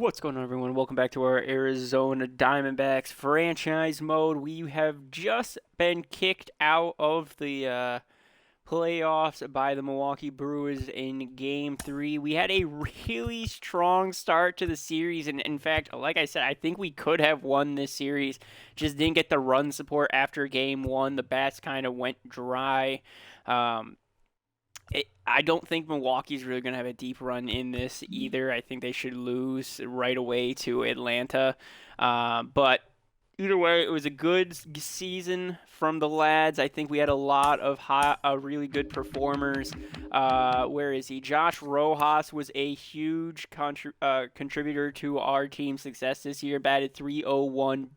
What's going on, everyone? Welcome back to our Arizona Diamondbacks franchise mode. We have just been kicked out of the playoffs by the Milwaukee Brewers in Game 3. We had a really strong start to the series, and in fact, like I said, I think we could have won this series. Just didn't get the run support after Game 1. The bats kind of went dry. I don't think Milwaukee's really going to have a deep run in this either. I think they should lose right away to Atlanta. But either way, it was a good season from the lads. I think we had a lot of really good performers. Where is he? Josh Rojas was a huge contributor to our team's success this year. Batted .301.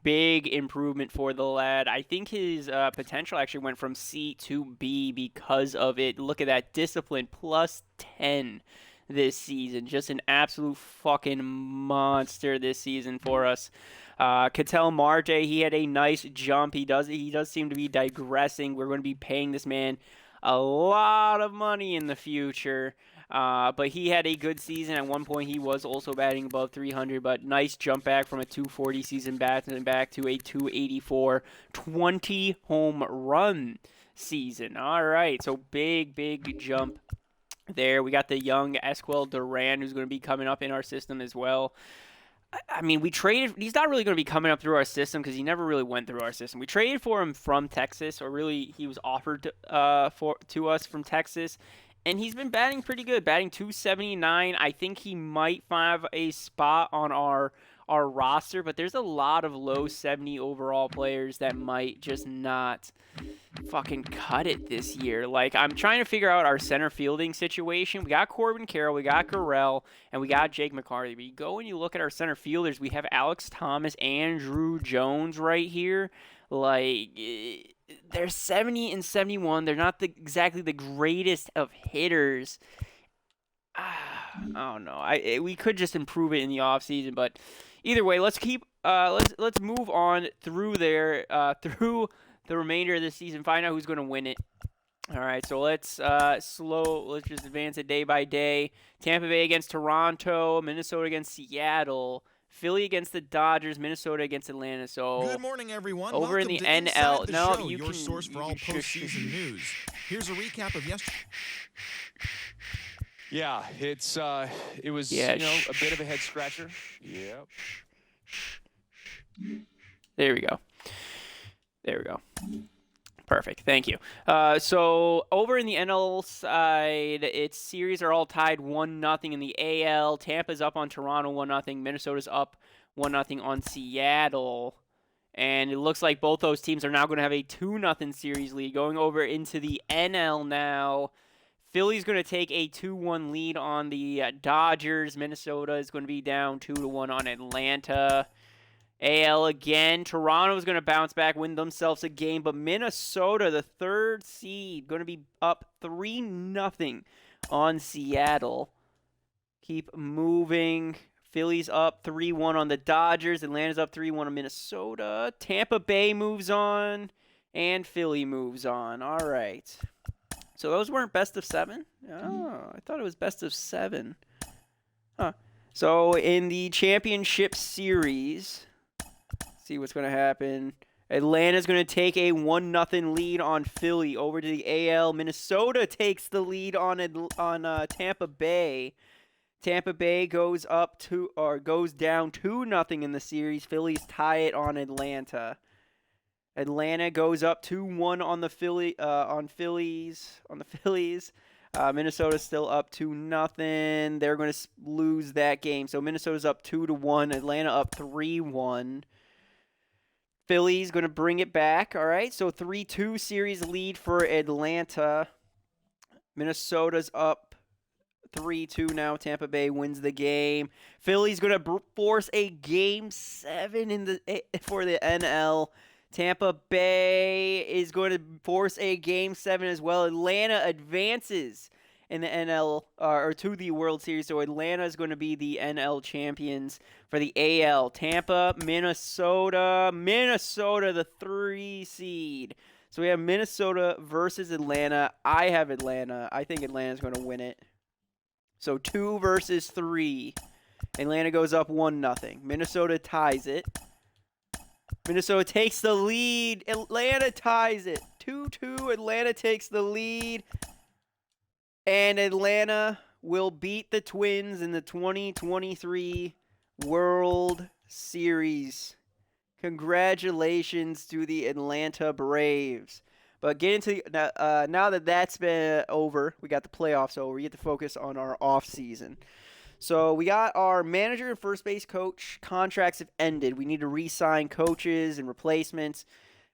Big improvement for the lad. I think his potential actually went from C to B because of it. Look at that discipline, +10 this season. Just an absolute fucking monster this season for us. Ketel Marte, he had a nice jump. He does seem to be digressing. We're going to be paying this man a lot of money in the future. But he had a good season. At one point, he was also batting above 300, but nice jump back from a 240 season batting back to a 284, 20 home run season. All right, so big jump there. We got the young Esquiel Duran, who's going to be coming up in our system as well. I mean, we traded. He's not really going to be coming up through our system because he never really went through our system. We traded for him from Texas, or really, he was offered to us from Texas. And he's been batting pretty good, batting .279. I think he might have a spot on our roster, but there's a lot of low 70 overall players that might just not fucking cut it this year. Like, I'm trying to figure out our center fielding situation. We got Corbin Carroll, we got Gurriel, and we got Jake McCarthy. But you go and you look at our center fielders, we have Alex Thomas, Andrew Jones right here. Like, they're 70 and 71. They're not exactly the greatest of hitters. I don't know. We could just improve it in the offseason, but either way, let's move on through through the remainder of the season. Find out who's going to win it. All right, so let's just advance it day by day. Tampa Bay against Toronto, Minnesota against Seattle, Philly against the Dodgers, Minnesota against Atlanta. So good morning, everyone. Over Welcome in the to NL. Inside the No, Show, you your can. source for all postseason news. Here's a recap of yesterday. Yeah, it was a bit of a head scratcher. Yep. There we go. Perfect. Thank you. So over in the NL side, its series are all tied 1-0 in the AL. Tampa's up on Toronto 1-0. Minnesota's up 1-0 on Seattle. And it looks like both those teams are now going to have a 2-0 series lead. Going over into the NL now, Philly's going to take a 2-1 lead on the Dodgers. Minnesota is going to be down 2-1 on Atlanta. AL again, Toronto's going to bounce back, win themselves a game, but Minnesota, the third seed, going to be up 3-0 on Seattle. Keep moving. Philly's up 3-1 on the Dodgers. Atlanta's up 3-1 on Minnesota. Tampa Bay moves on, and Philly moves on. All right. So those weren't best of 7? Oh, I thought it was best of 7. Huh. So in the championship series, see what's going to happen. Atlanta's going to take a 1-0 lead on Philly over to the AL. Minnesota takes the lead on Tampa Bay. Tampa Bay goes down 2-0 in the series. Phillies tie it on Atlanta. Atlanta goes up 2-1 on the Phillies. Minnesota's still up 2-0. They're going to lose that game. So Minnesota's up 2-1. Atlanta up 3-1. Philly's going to bring it back. All right. So 3-2 series lead for Atlanta. Minnesota's up 3-2 now. Tampa Bay wins the game. Philly's going to force a Game 7 for the NL. Tampa Bay is going to force a Game 7 as well. Atlanta advances in the NL or to the World Series. So Atlanta is going to be the NL champions for the AL. Tampa, Minnesota, the 3 seed. So we have Minnesota versus Atlanta. I have Atlanta. I think Atlanta's going to win it. So 2 versus 3. Atlanta goes up 1-0. Minnesota ties it. Minnesota takes the lead. Atlanta ties it. 2-2. Atlanta takes the lead. And Atlanta will beat the Twins in the 2023 World Series. Congratulations to the Atlanta Braves. But get into now that that's been over, we got the playoffs over. We get to focus on our off season. So we got our manager and first base coach contracts have ended. We need to re-sign coaches and replacements.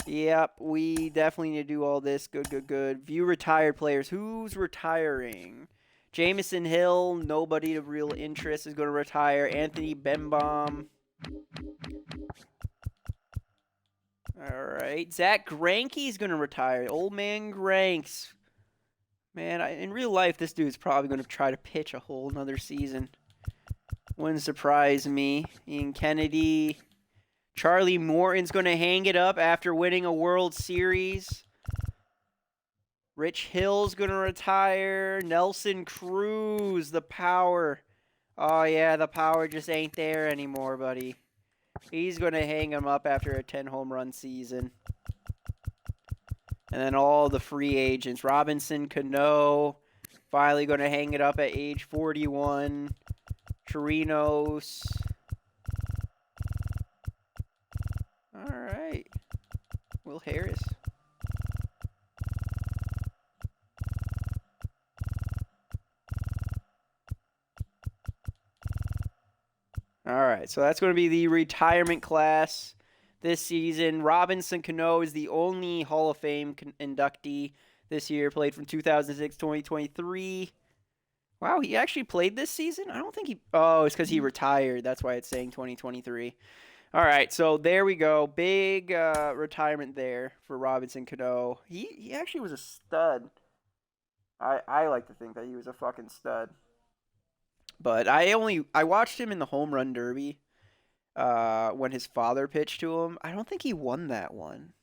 Yep, we definitely need to do all this. Good. View retired players. Who's retiring? Jamison Hill, nobody of real interest is going to retire. Anthony Benbaum. All right. Zach Greinke's going to retire. Old man Granks. Man, in real life, this dude's probably going to try to pitch a whole nother season. Wouldn't surprise me. Ian Kennedy. Charlie Morton's going to hang it up after winning a World Series. Rich Hill's going to retire. Nelson Cruz, the power. Oh, yeah, the power just ain't there anymore, buddy. He's going to hang him up after a 10-home run season. And then all the free agents. Robinson Cano, finally going to hang it up at age 41. Chirinos. All right. Will Harris. All right, so that's going to be the retirement class this season. Robinson Cano is the only Hall of Fame inductee this year. Played from 2006 to 2023. Wow, he actually played this season? I don't think he... Oh, it's because he retired. That's why it's saying 2023. All right, so there we go. Big retirement there for Robinson Cano. He actually was a stud. I like to think that he was a fucking stud. But I watched him in the home run derby when his father pitched to him. I don't think he won that one.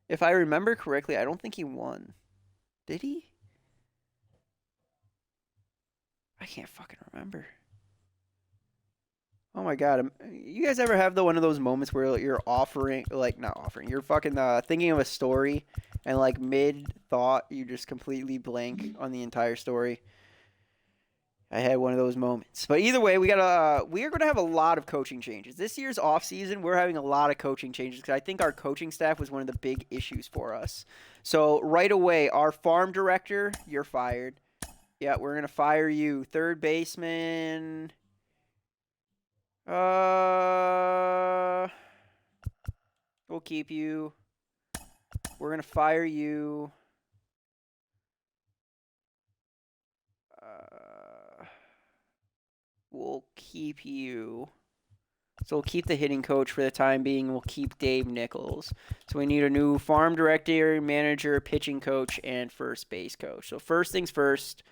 If I remember correctly, I don't think he won. Did he? I can't fucking remember. Oh my god. You guys ever have one of those moments where you're you're fucking thinking of a story and like mid-thought you just completely blank on the entire story? I had one of those moments. But either way, we are going to have a lot of coaching changes. This year's offseason, we're having a lot of coaching changes because I think our coaching staff was one of the big issues for us. So right away, our farm director, you're fired. Yeah, we're going to fire you. Third baseman. We'll keep you. We're going to fire you. We'll keep you. So we'll keep the hitting coach for the time being. We'll keep Dave Nichols. So we need a new farm director, manager, pitching coach, and first base coach. So first things first,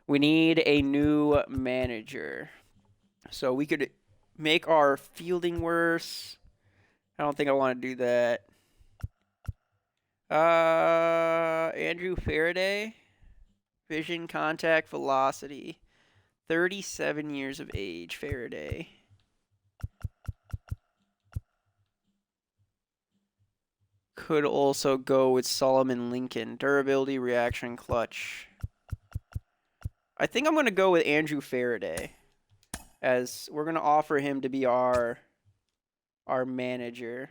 we need a new manager. So we could make our fielding worse. I don't think I want to do that. Andrew Faraday. Vision, contact, velocity. 37 years of age, Faraday. Could also go with Solomon Lincoln. Durability, reaction, clutch. I think I'm going to go with Andrew Faraday. As we're going to offer him to be our manager.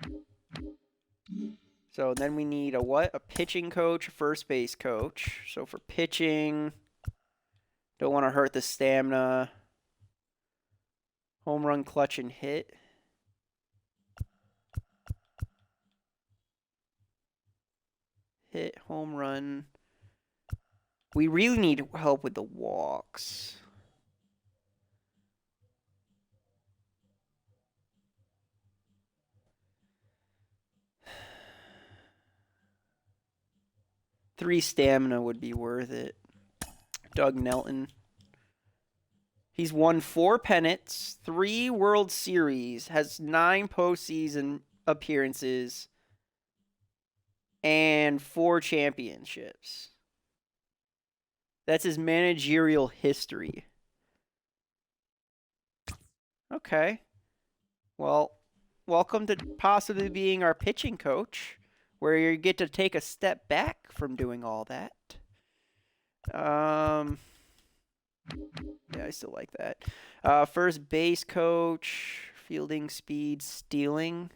So then we need a what? A pitching coach, a first base coach. So for pitching... Don't want to hurt the stamina. Home run, clutch, and hit. Hit, home run. We really need help with the walks. Three stamina would be worth it. Doug Nelton. He's won 4 pennants, 3 World Series, has 9 postseason appearances, and 4 championships. That's his managerial history. Okay. Well, welcome to possibly being our pitching coach, where you get to take a step back from doing all that. Yeah, I still like that. First base coach, fielding, speed, stealing.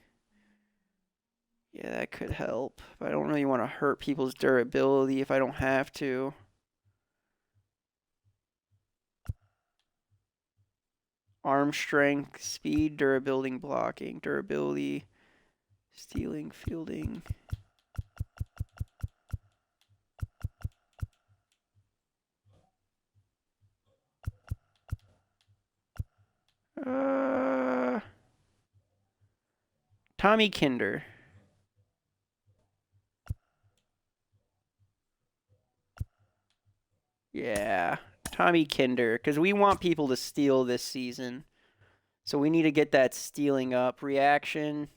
Yeah, that could help. But I don't really want to hurt people's durability if I don't have to. Arm strength, speed, durability, blocking, durability, stealing, fielding. Tommy Kinder. Yeah, Tommy Kinder, because we want people to steal this season. So we need to get that stealing up. Reaction.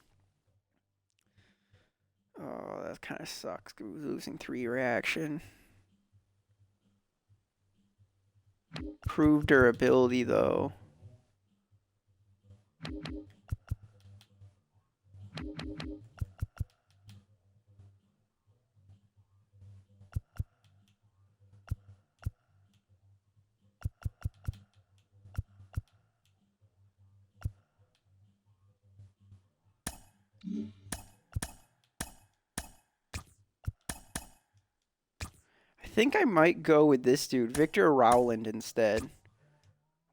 Oh, that kind of sucks. Losing 3 reaction. Prove durability, though. I think I might go with this dude, Victor Rowland, instead. I'm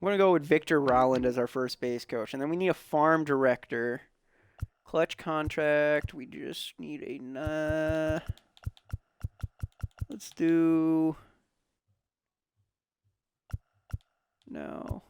going to go with Victor Rowland as our first base coach. And then we need a farm director. Clutch contract. We just need a... let's do... No.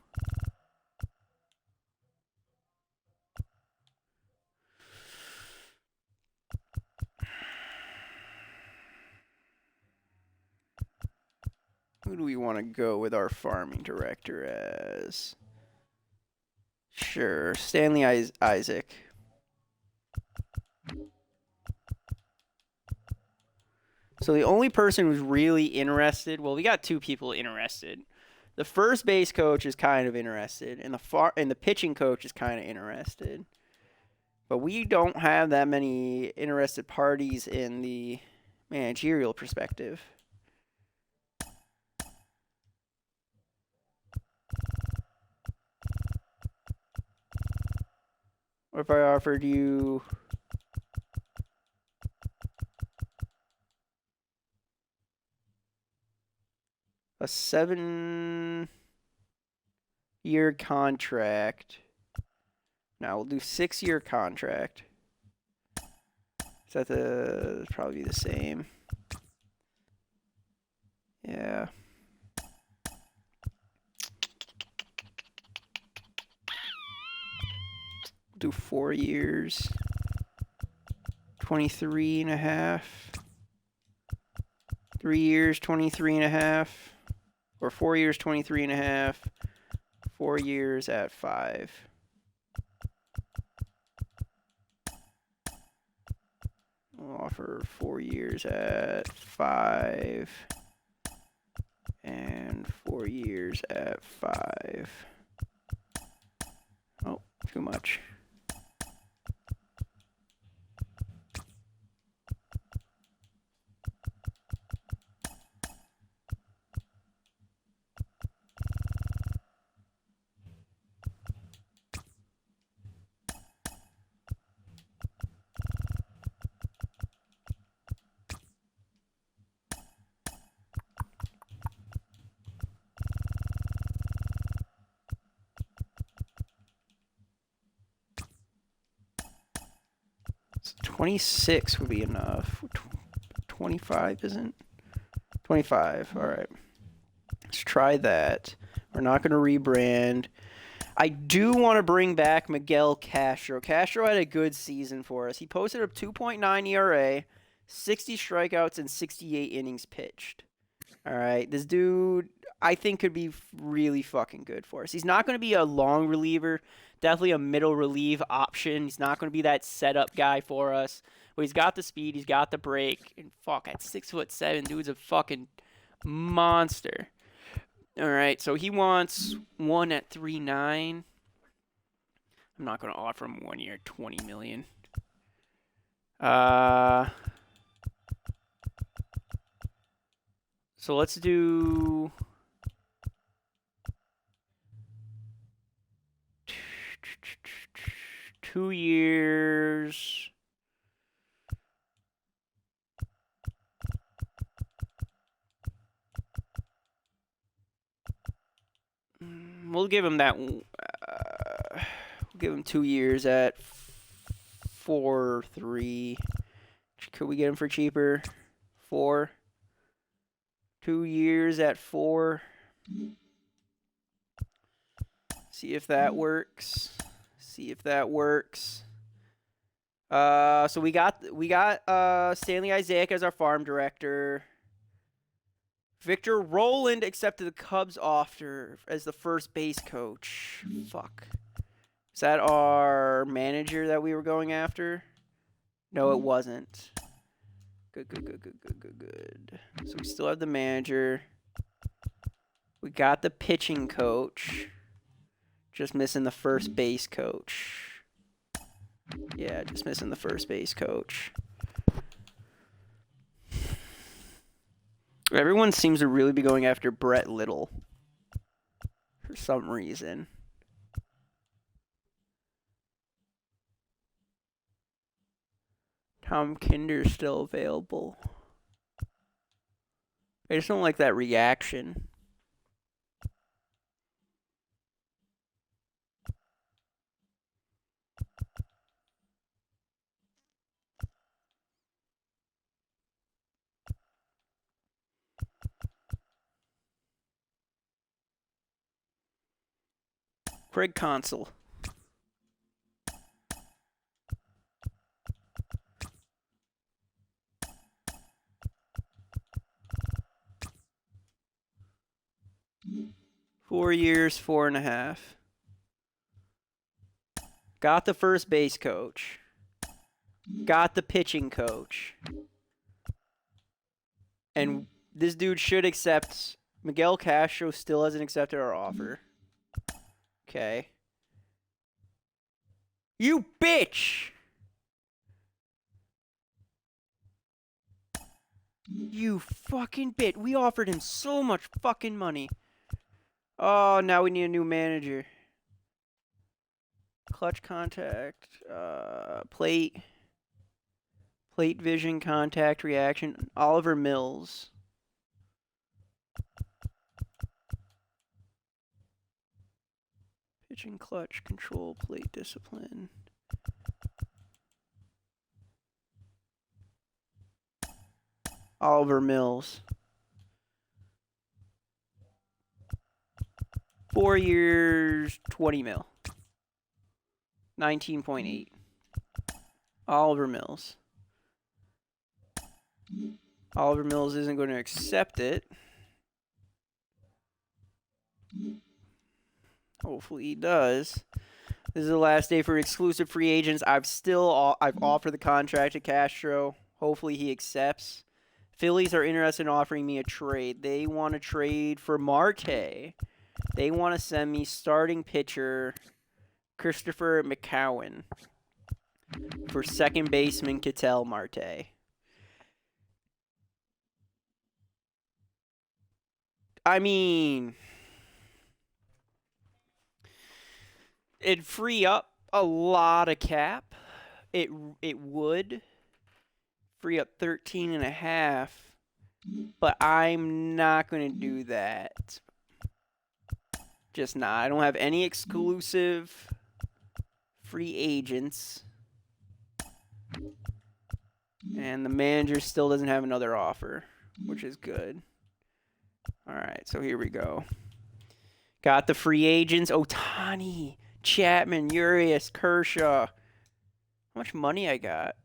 Who do we want to go with our farming director as? Sure, Stanley Isaac. So the only person who's really interested, well, we got 2 people interested. The first base coach is kind of interested, and the pitching coach is kind of interested. But we don't have that many interested parties in the managerial perspective. What if I offered you a 7-year contract? Now we'll do 6-year contract. Is that probably the same? Yeah. Do 4 years. 23 and a half. 3 years, 23 and a half. Or 4 years, 23 and a half. 4 years at 5. I'll offer 4 years at 5. And 4 years at 5. Oh, too much. So 26 would be enough. 25 isn't? 25. All right. Let's try that. We're not going to rebrand. I do want to bring back Miguel Castro. Castro had a good season for us. He posted a 2.9 ERA, 60 strikeouts, and 68 innings pitched. All right. This dude, I think, could be really fucking good for us. He's not going to be a long reliever. Definitely a middle relieve option. He's not going to be that setup guy for us. But he's got the speed. He's got the break. And fuck, at 6'7", dude's a fucking monster. All right, so he wants 1 at 3.9. I'm not going to offer him 1 year, $20 million. So let's do 2 years. We'll give him that. We'll give him 2 years at 4.3. Could we get him for cheaper? 4. 2 years at 4. See if that works. See if that works. So we got Stanley Isaac as our farm director. Victor Rowland accepted the Cubs offer as the first base coach. Fuck. Is that our manager that we were going after? No, it wasn't. Good. So we still have the manager. We got the pitching coach. Just missing the first base coach. Yeah, just missing the first base coach. Everyone seems to really be going after Brett Little for some reason. Tom Kinder's still available. I just don't like that reaction. Craig Consul. Four years, 4.5. Got the first base coach. Got the pitching coach. And this dude should accept. Miguel Castro still hasn't accepted our offer. Okay. You bitch! You fucking bitch. We offered him so much fucking money. Oh, now we need a new manager. Clutch contact. Plate vision, contact, reaction. Oliver Mills. Pitching, clutch, control, plate discipline. Oliver Mills. 4 years, 20 mil. 19.8. Oliver Mills. Oliver Mills isn't going to accept it. Hopefully he does. This is the last day for exclusive free agents. I've offered the contract to Castro. Hopefully he accepts. Phillies are interested in offering me a trade. They want to trade for Marte. They want to send me starting pitcher Christopher McCowan for second baseman Ketel Marte. I mean, it'd free up a lot of cap. It would free up 13.5, but I'm not going to do that. Just not. I don't have any exclusive free agents. And the manager still doesn't have another offer, which is good. All right, so here we go. Got the free agents. Ohtani, Chapman, Urias, Kershaw. How much money I got?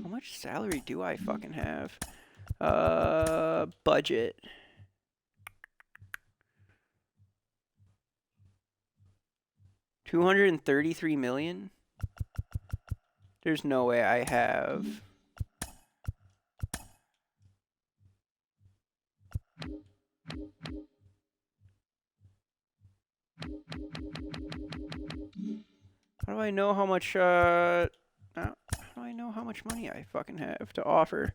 How much salary do I fucking have? Budget. $233 million? There's no way I have do I know how much? How do I know how much money I fucking have to offer?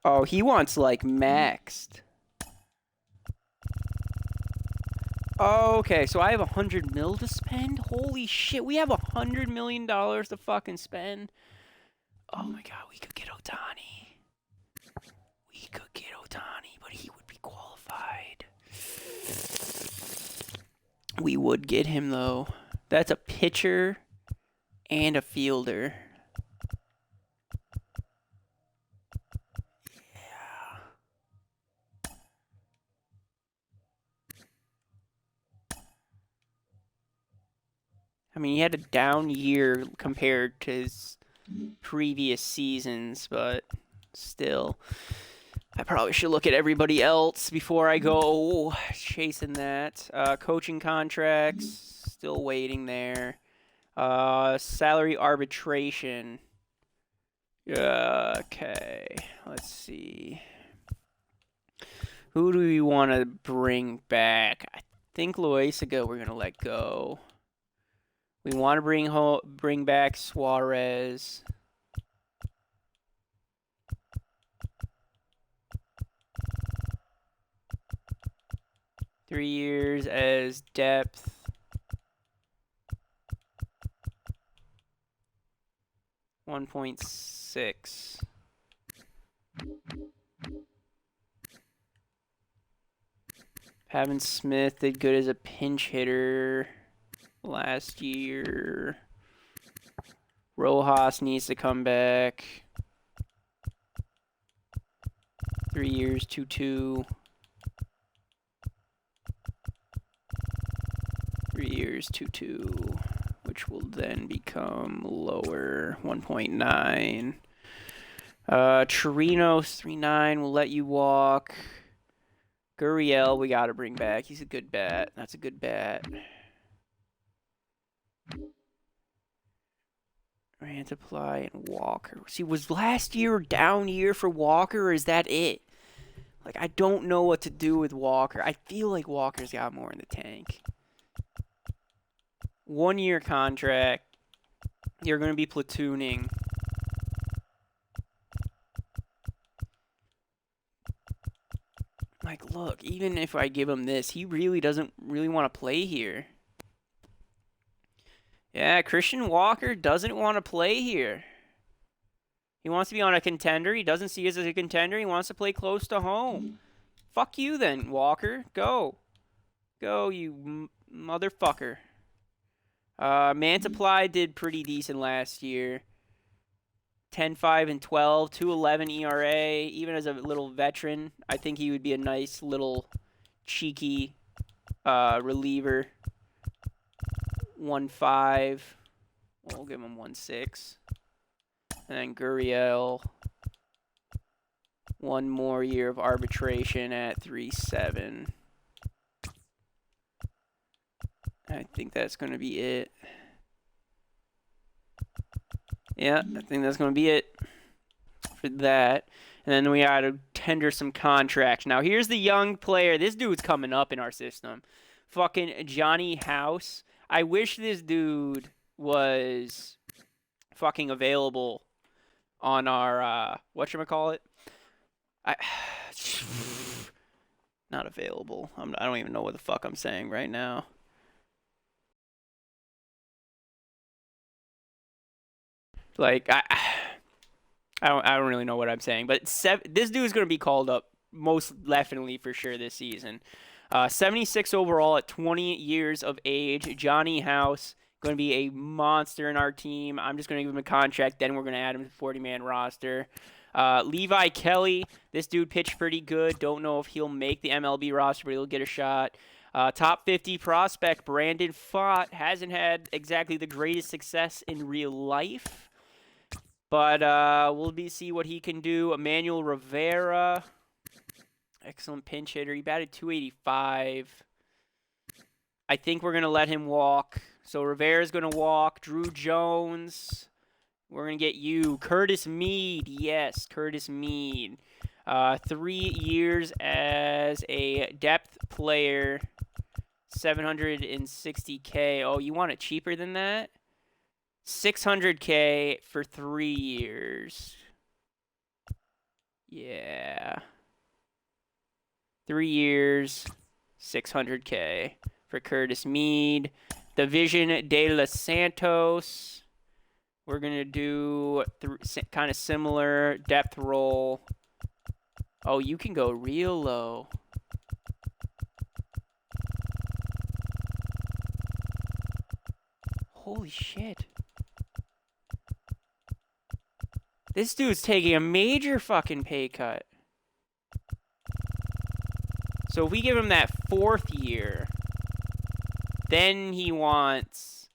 Oh, he wants like maxed. Okay, so I have $100 million to spend. Holy shit, we have $100 million to fucking spend. Oh my god, we could get Ohtani. We could get Ohtani, but he would be qualified. We would get him though. That's a pitcher and a fielder. I mean, he had a down year compared to his previous seasons, but still. I probably should look at everybody else before I go chasing that. Coaching contracts, still waiting there. Salary arbitration. Okay, let's see. Who do we want to bring back? I think Loaizaga we're going to let go. We want to bring back Suarez. Three years as depth. $1.6. Pavin Smith did good as a pinch hitter last year. Rojas needs to come back. 3 years, 2-2. 3 years, 2-2, which will then become lower, 1.9. Chirinos, 3.9, will let you walk. Gurriel, we got to bring back. He's a good bat. That's a good bat. Rantaply and Walker. See, was last year a down year for Walker, or is that it? Like, I don't know what to do with Walker. I feel like Walker's got more in the tank. 1 year contract. You're going to be platooning. Like, look, even if I give him this, he really doesn't really want to play here. Yeah, Christian Walker doesn't want to play here. He wants to be on a contender. He doesn't see us as a contender. He wants to play close to home. Fuck you then, Walker. Go. Go, you motherfucker. Mantiply did pretty decent last year. 10-5 and 12, 2.11 ERA. Even as a little veteran, I think he would be a nice little cheeky reliever. 1.5. We'll give him 1.6. And then Gurriel. 1 more year of arbitration at 3.7. I think that's going to be it. Yeah, I think that's going to be it for that. And then we got to tender some contracts. Now, here's the young player. This dude's coming up in our system. Fucking Johnny House. I wish this dude was fucking available on our, whatchamacallit? Not available. I don't even know what the fuck I'm saying right now. Like, I don't really know what I'm saying, but this dude is going to be called up most definitely for sure this season. 76 overall at 20 years of age. Johnny House, going to be a monster in our team. I'm just going to give him a contract, then we're going to add him to the 40-man roster. Levi Kelly, this dude pitched pretty good. Don't know if he'll make the MLB roster, but he'll get a shot. Top 50 prospect, Brandon Pfaadt, hasn't had exactly the greatest success in real life. But we'll see what he can do. Emmanuel Rivera, excellent pinch hitter. He batted .285. I think we're going to let him walk. So Rivera's going to walk. Drew Jones, we're going to get you. Curtis Mead, yes, Curtis Mead. 3 years as a depth player, $760K. Oh, you want it cheaper than that? $600K for 3 years. Yeah. 3 years, $600K for Curtis Mead. Division de los Santos. We're going to do kind of similar depth role. Oh, you can go real low. Holy shit. This dude's taking a major fucking pay cut. So if we give him that 4th year, then he wants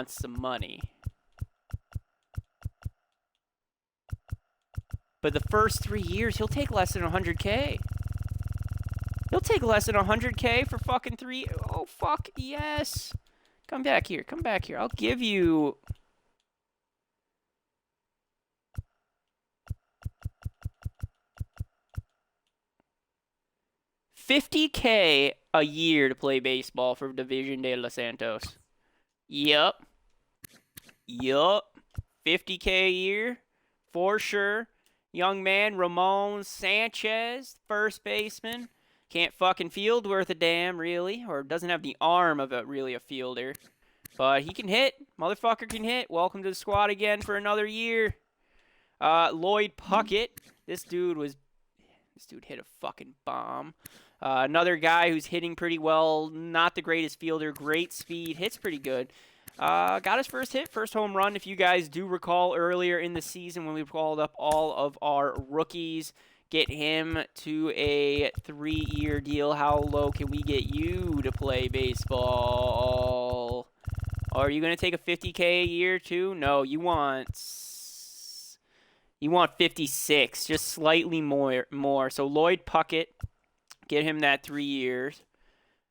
some money. But the first 3 years, he'll take less than 100K. He'll take less than 100K for fucking 3. Oh, fuck, yes. Come back here. Come back here. I'll give you... $50K a year to play baseball for Division de los Santos. Yup. 50K a year for sure. Young man Ramon Sanchez, first baseman. Can't fucking field worth a damn, really. Or doesn't have the arm of a fielder. But he can hit. Motherfucker can hit. Welcome to the squad again for another year. Lloyd Puckett. This dude hit a fucking bomb. Another guy who's hitting pretty well. Not the greatest fielder. Great speed. Hits pretty good. Got his first hit, first home run. If you guys do recall earlier in the season when we called up all of our rookies, get him to a 3-year deal. How low can we get you to play baseball? Are you going to take a 50K a year too? No, you want 56, just slightly more. So Lloyd Puckett, get him that 3 years.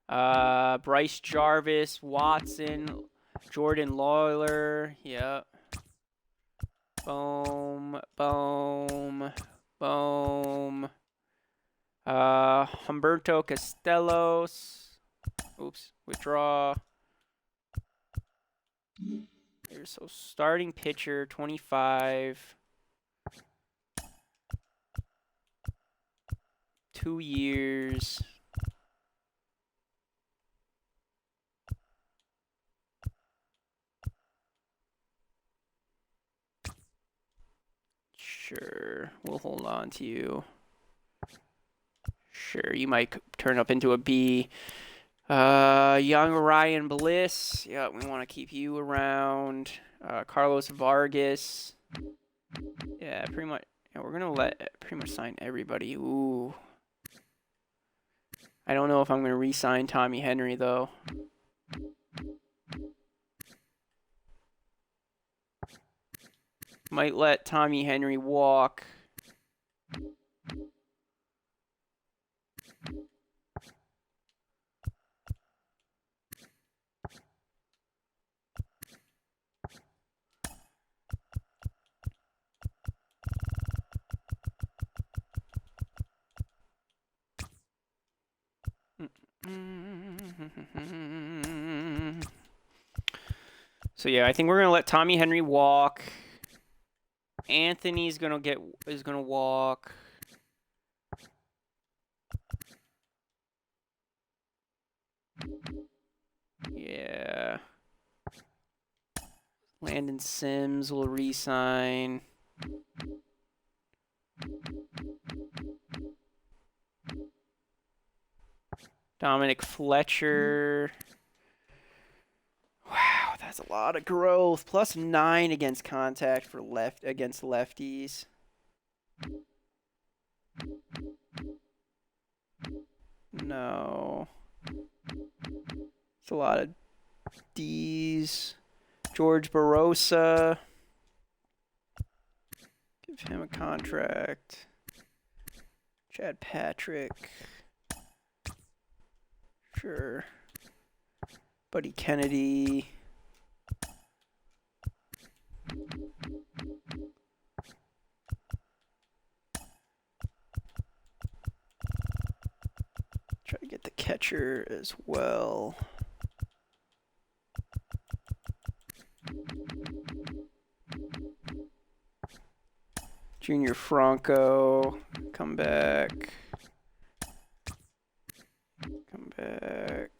Bryce Jarvis, Watson, Jordan Lawler, yep. Boom, boom, boom. Humberto Castelos. Oops, withdraw. So starting pitcher, 25. 2 years. Sure, we'll hold on to you. Sure, you might turn up into a B. Young Ryan Bliss. Yeah, we want to keep you around. Carlos Vargas. Yeah, pretty much. Yeah, we're going to pretty much sign everybody. Ooh. I don't know if I'm going to re-sign Tommy Henry, though. Might let Tommy Henry walk. So yeah, I think we're gonna let Tommy Henry walk. Anthony's gonna walk. Yeah. Landon Sims will re-sign. Dominic Fletcher. Wow, that's a lot of growth. +9 against contact for against lefties. No. It's a lot of D's. George Barossa. Give him a contract. Chad Patrick. Sure. Buddy Kennedy. catcher as well. Junior Franco, come back. Come back.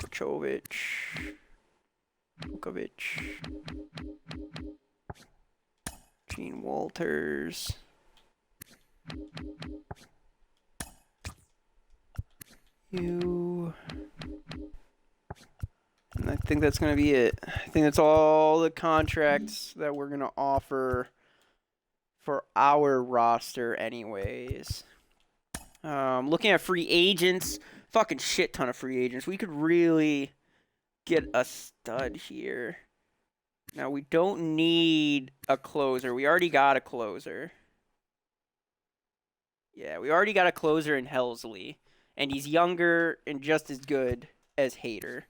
Vukovic. Gene Walters. And I think that's going to be it. I think that's all the contracts that we're going to offer for our roster anyways. Looking at free agents, fucking shit ton of free agents. We could really get a stud here. Now, we don't need a closer. We already got a closer. Yeah, we already got a closer in Helsley. And he's younger and just as good as Hader.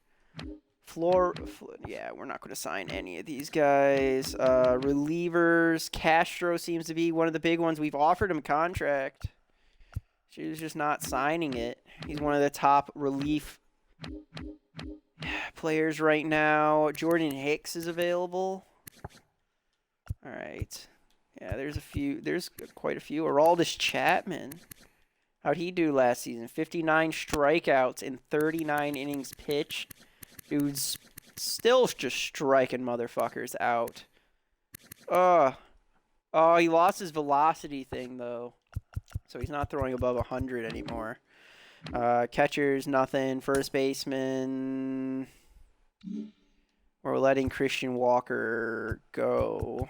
Yeah, we're not going to sign any of these guys. Relievers, Castro seems to be one of the big ones. We've offered him a contract. She's just not signing it. He's one of the top relief players right now. Jordan Hicks is available. All right. Yeah, there's quite a few. Aroldis Chapman. How'd he do last season? 59 strikeouts in 39 innings pitched. Dude's still just striking motherfuckers out. Oh, he lost his velocity thing, though. So he's not throwing above 100 anymore. Catchers, nothing. First baseman. We're letting Christian Walker go.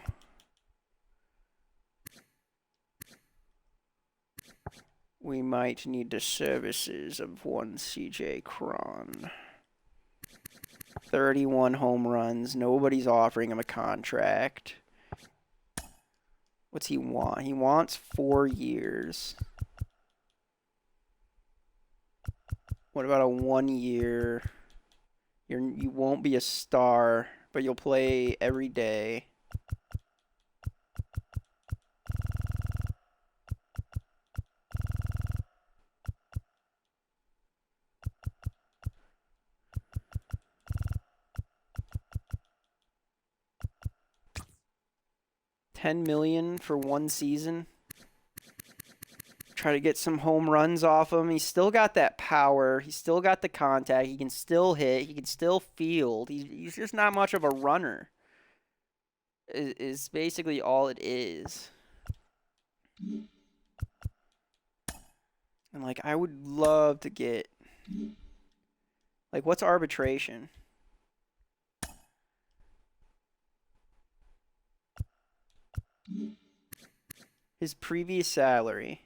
We might need the services of one CJ Cron. 31 home runs. Nobody's offering him a contract. What's he want? He wants 4 years. What about a 1 year? You won't be a star, but you'll play every day. $10 million for 1 season. Try to get some home runs off him. He's still got that power. He's still got the contact. He can still hit. He can still field. He's just not much of a runner. Is basically all it is. And like, I would love to get, like, what's arbitration? His previous salary.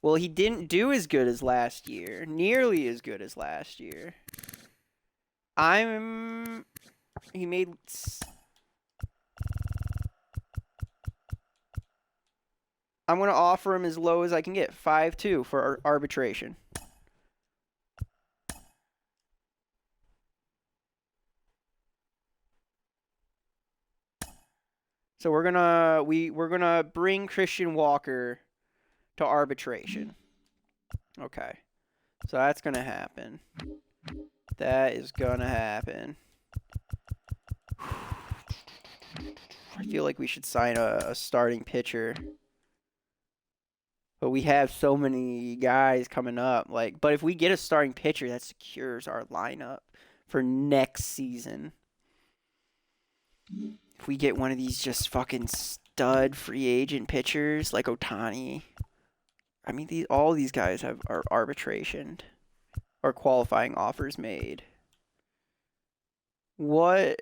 Well, he didn't do as good as last year. Nearly as good as last year. He made... I'm going to offer him as low as I can get. 5.2 for arbitration. So we're gonna bring Christian Walker to arbitration. Okay. So that's gonna happen. That is gonna happen. I feel like we should sign a starting pitcher. But we have so many guys coming up. But if we get a starting pitcher, that secures our lineup for next season. If we get one of these just fucking stud free agent pitchers like Ohtani, I mean, all these guys are arbitration or qualifying offers made. What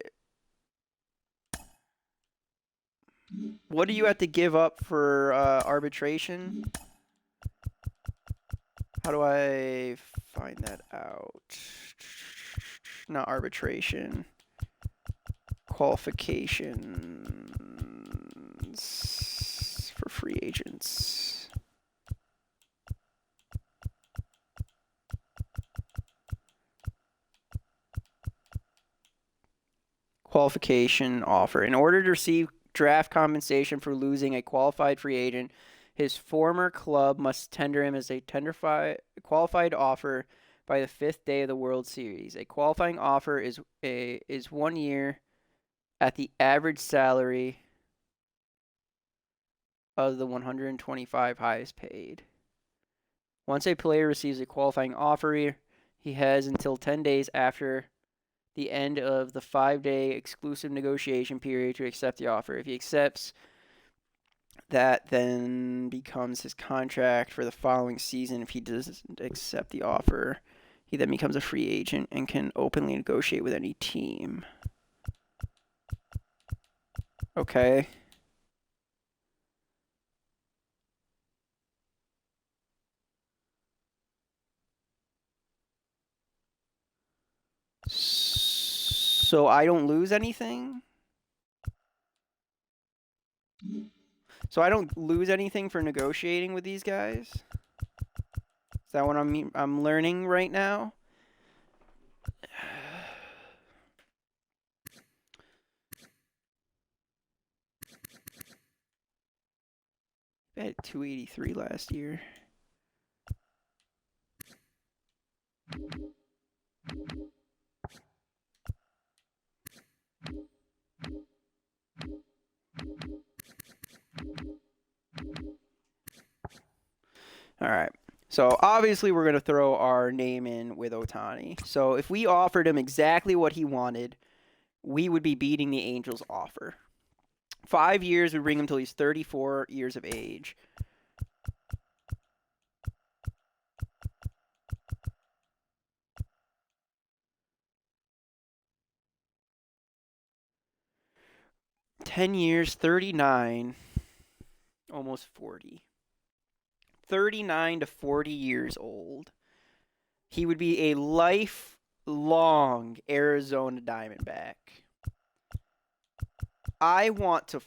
do you have to give up for arbitration? How do I find that out? Not arbitration. Qualifications for free agents. Qualification offer. In order to receive draft compensation for losing a qualified free agent, His former club must tender him as a qualified offer by the 5th day of the World Series. A qualifying offer is 1 year at the average salary of the 125 highest paid. Once a player receives a qualifying offer, he has until 10 days after the end of the 5-day exclusive negotiation period to accept the offer. If he accepts, that then becomes his contract for the following season. If he doesn't accept the offer, he then becomes a free agent and can openly negotiate with any team. Okay. So I don't lose anything? So I don't lose anything for negotiating with these guys? Is that what I'm learning right now? I had 283 last year. All right. So obviously we're going to throw our name in with Ohtani. So if we offered him exactly what he wanted, we would be beating the Angels' offer. 5 years would bring him till he's 34 years of age. $10 years, 39, almost 40. 39 to 40 years old. He would be a lifelong Arizona Diamondback. I want to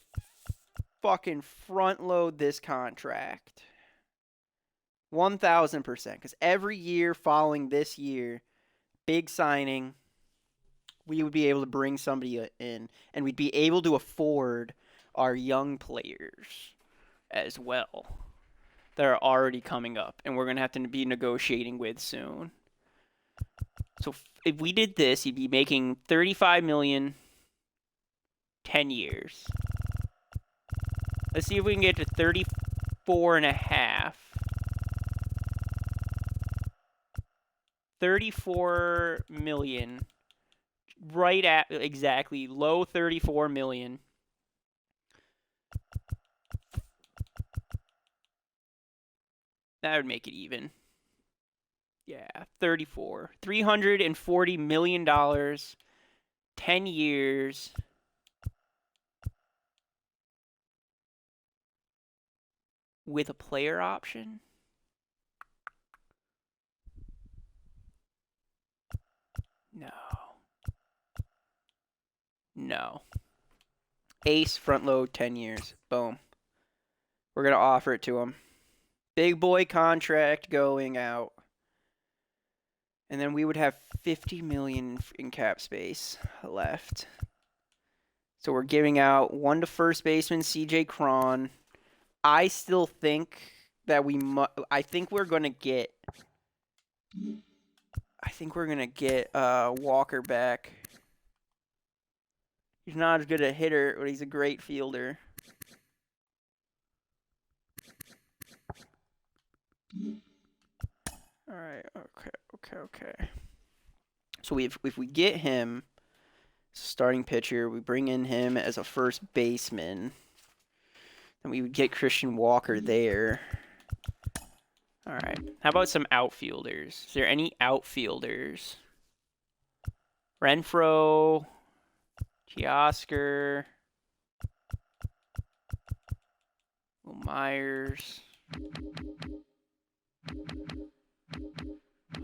fucking front load this contract. 1,000%. Because every year following this year, big signing, we would be able to bring somebody in. And we'd be able to afford our young players as well that are already coming up. And we're going to have to be negotiating with soon. So if we did this, he'd be making $35 million, 10 years. Let's see if we can get to 34 and a half. 34 million. Right at exactly low 34 million. That would make it even. Yeah, 34. $340 million, 10 years. With a player option? No. No. Ace, front load, 10 years. Boom. We're going to offer it to him. Big boy contract going out. And then we would have $50 million in cap space left. So we're giving out 1 to first baseman, CJ Cron. I still think that I think we're going to get Walker back. He's not as good a hitter, but he's a great fielder. All right. Okay. So if we get him starting pitcher, we bring in him as a first baseman, then we would get Christian Walker there. All right. How about some outfielders? Is there any outfielders? Renfroe, Teoscar, Will Myers.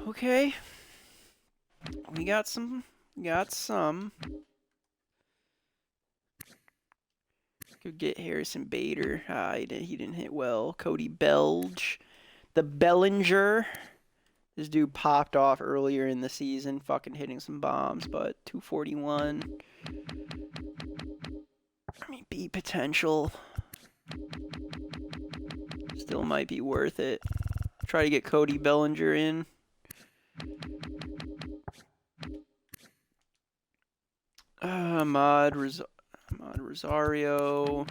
Okay. We got some. Could get Harrison Bader. He didn't hit well. Cody Belge. The Bellinger. This dude popped off earlier in the season, fucking hitting some bombs, but 241. I mean, B potential. Still might be worth it. Try to get Cody Bellinger in. Mod Rosario.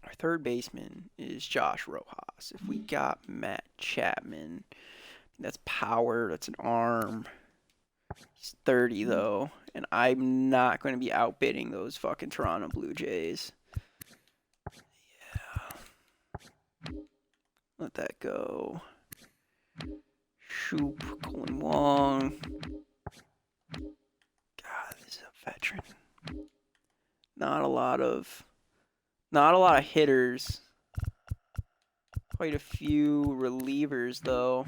Our third baseman is Josh Rojas. If we got Matt Chapman, that's power, that's an arm. He's 30 though, and I'm not going to be outbidding those fucking Toronto Blue Jays. Yeah. Let that go. Shoop, Colin Wong. God, this is a veteran. Not a lot of hitters. Quite a few relievers though.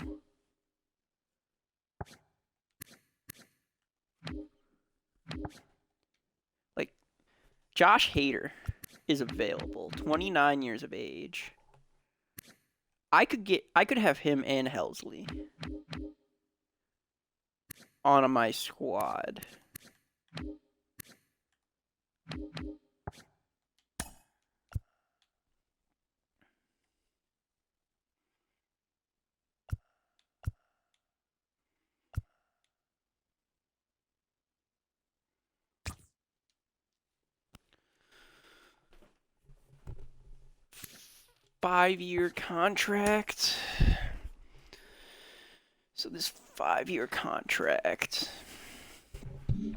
Like Josh Hader is available, 29 years of age. I could have him and Helsley on my squad. Five-year contract. So this 5-year contract,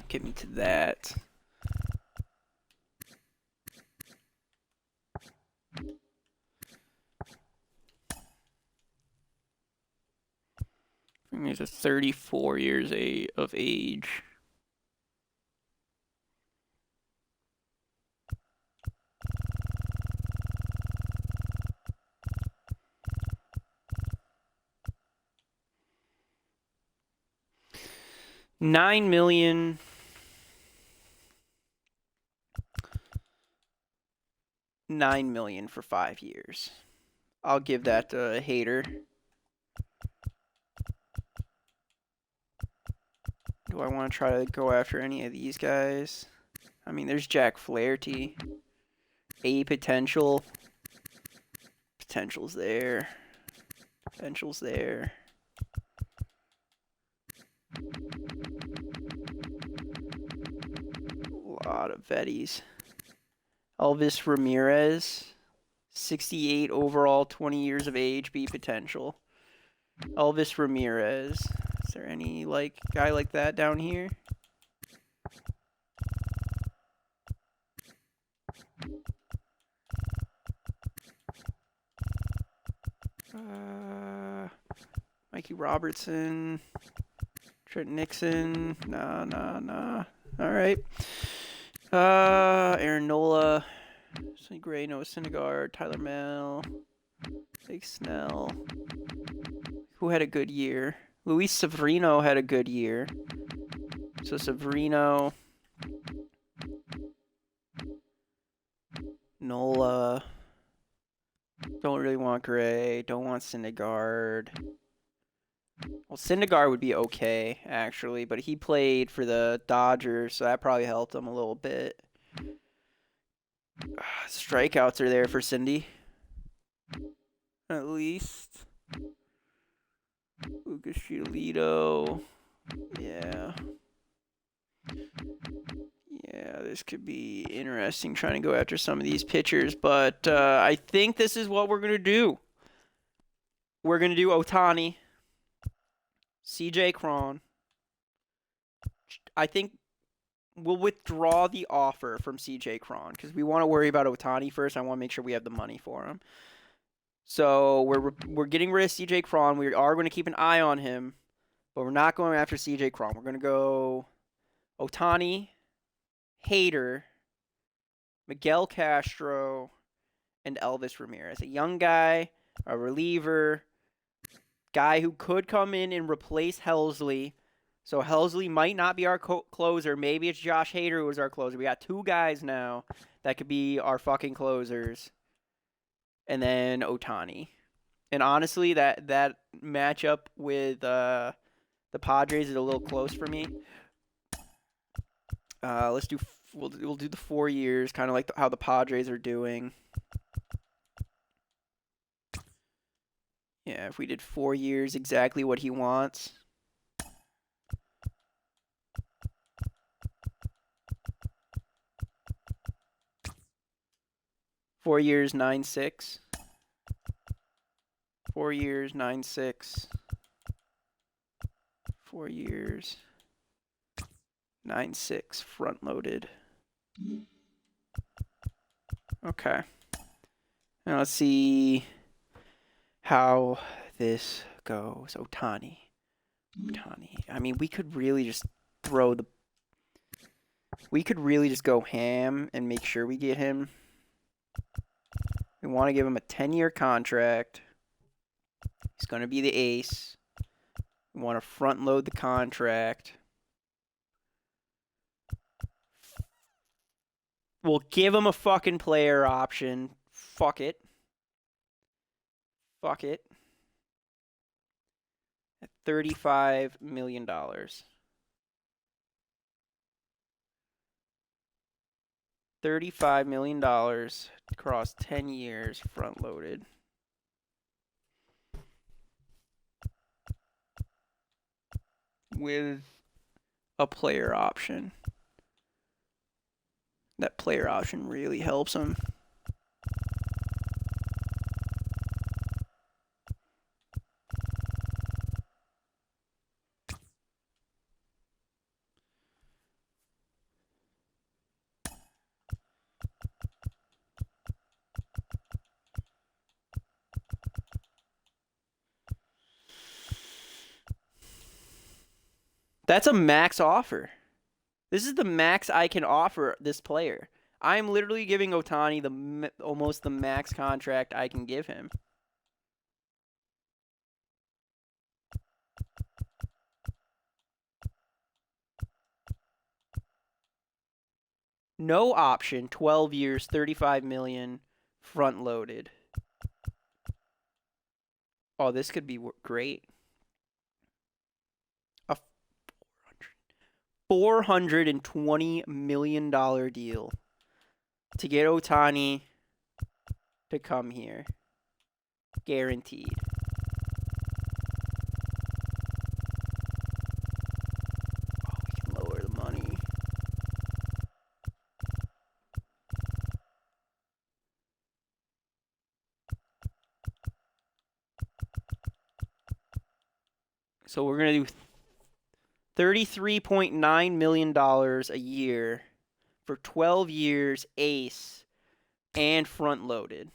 get me to that. He's a 34 years of age. $9 million. $9 million for 5 years. I'll give that to a Hater. Do I want to try to go after any of these guys? I mean, there's Jack Flaherty. A potential. Potential's there. Potential's there. A lot of vetties. Elvis Ramirez. 68 overall, 20 years of age, B potential. Elvis Ramirez. Is there any guy like that down here? Mikey Robertson. Trent Nixon. Nah. All right. Aaron Nola. Sonny Gray, Noah Syndergaard, Tyler Mel, Blake Snell. Who had a good year? Luis Severino had a good year. So Severino, Nola. Don't really want Gray. Don't want Syndergaard. Well, Syndergaard would be okay, actually, but he played for the Dodgers, so that probably helped him a little bit. Strikeouts are there for Cindy. At least. Lucas Giolito. Yeah. Yeah, this could be interesting trying to go after some of these pitchers, but I think this is what we're going to do. We're going to do Ohtani, CJ Cron. I think we'll withdraw the offer from CJ Cron because we want to worry about Ohtani first. I want to make sure we have the money for him. So we're getting rid of CJ Cron. We are going to keep an eye on him, but we're not going after CJ Cron. We're going to go Ohtani, Hader, Miguel Castro, and Elvis Ramirez. A young guy, a reliever, guy who could come in and replace Helsley. So Helsley might not be our closer. Maybe it's Josh Hader who is our closer. We got two guys now that could be our fucking closers. And then Ohtani. And honestly, that matchup with the Padres is a little close for me. Let's do we'll do the 4 years, kind of like how the Padres are doing. Yeah, if we did 4 years, exactly what he wants. Four years, 9.6. 4 years, 9.6. 4 years, 9.6, front loaded. Okay. Now let's see how this goes. Ohtani. I mean, we could really just go ham and make sure we get him. We want to give him a 10-year contract. He's going to be the ace. We want to front load the contract. We'll give him a fucking player option. Fuck it. At $35 million. $35 million across 10 years, front loaded. With a player option. That player option really helps him. That's a max offer. This is the max I can offer this player. I'm literally giving Ohtani almost the max contract I can give him. No option, 12 years, $35 million, front loaded. Oh, this could be great. A $420 million deal to get Ohtani to come here. Guaranteed. Oh, we can lower the money. So we're going to do $33.9 million a year for 12 years, ace, and front loaded.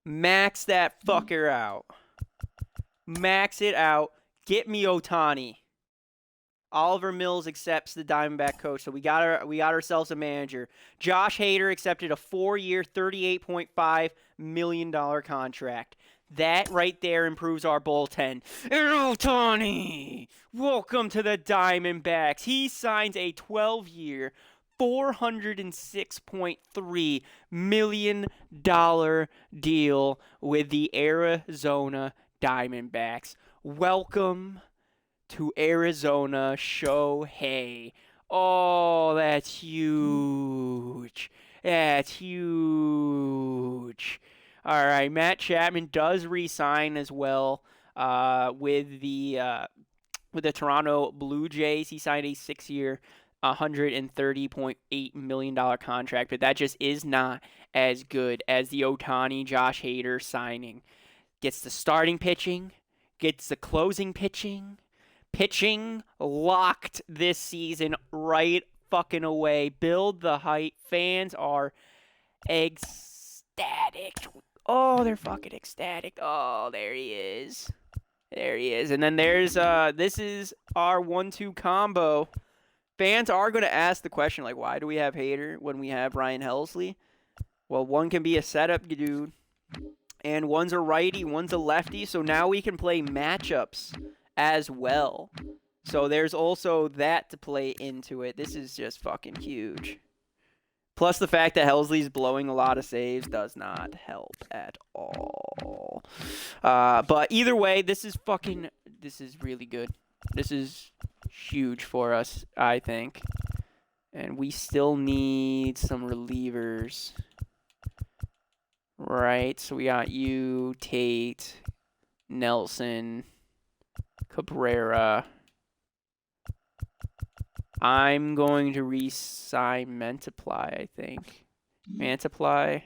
Max that fucker out. Max it out. Get me Ohtani. Oliver Mills accepts the Diamondback coach, so we got ourselves a manager. Josh Hader accepted a 4-year, $38.5 million contract. That right there improves our bullpen. And Ohtani, welcome to the Diamondbacks. He signs a 12-year, $406.3 million deal with the Arizona Diamondbacks. Welcome to Arizona, Shohei. Oh, that's huge. That's huge. All right, Matt Chapman does re-sign as well with the Toronto Blue Jays. He signed a 6-year, $130.8 million contract, but that just is not as good as the Ohtani Josh Hader signing. Gets the starting pitching, gets the closing pitching. Pitching locked this season right fucking away. Build the hype. Fans are ecstatic. Oh, they're fucking ecstatic. Oh, there he is. There he is. And then there's this is our 1-2 combo. Fans are going to ask the question, like, why do we have Hader when we have Ryan Helsley? Well, one can be a setup dude, and one's a righty, one's a lefty, so now we can play matchups as well. So there's also that to play into it. This is just fucking huge. Plus the fact that Helsley's blowing a lot of saves does not help at all. But either way, this is really good. This is huge for us, I think. And we still need some relievers. Right, so we got you, Tate, Nelson, Cabrera. I'm going to re-sign Mantiply, I think. Mantiply.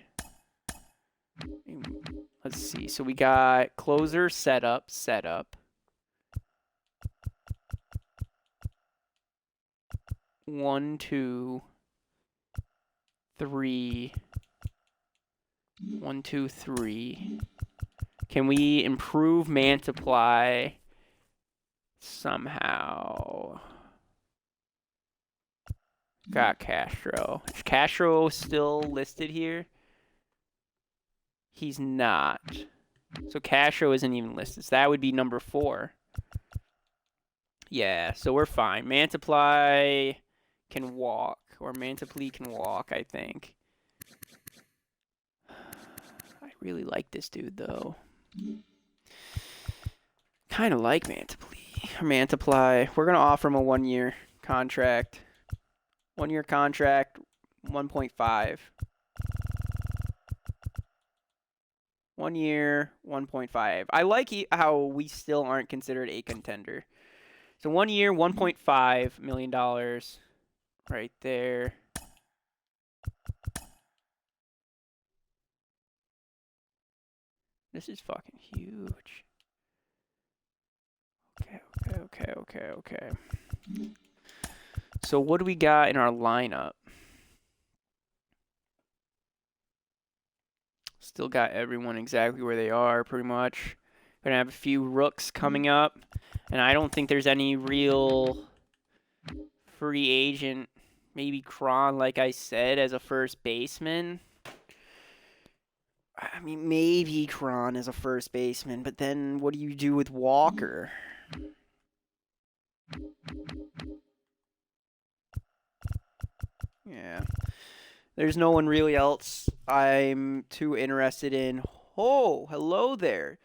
Let's see. So we got closer, setup. 1, 2, 3. 1, 2, 3. Can we improve Mantiply somehow? Got Castro. Is Castro still listed here? He's not. So Castro isn't even listed. So that would be number 4. Yeah, so we're fine. Mantiply can walk. Or Mantiply can walk, I think. I really like this dude, though. Kind of like Mantiply. We're going to offer him a 1-year contract. 1-year contract, 1.5. 1 year, 1.5. I like how we still aren't considered a contender. So 1 year, $1.5 million right there. This is fucking huge. Okay. So what do we got in our lineup? Still got everyone exactly where they are, pretty much. Gonna have a few rooks coming up. And I don't think there's any real free agent. Maybe Cron, like I said, as a first baseman. I mean, maybe Cron as a first baseman, but then what do you do with Walker? Yeah. There's no one really else I'm too interested in. Oh, hello there.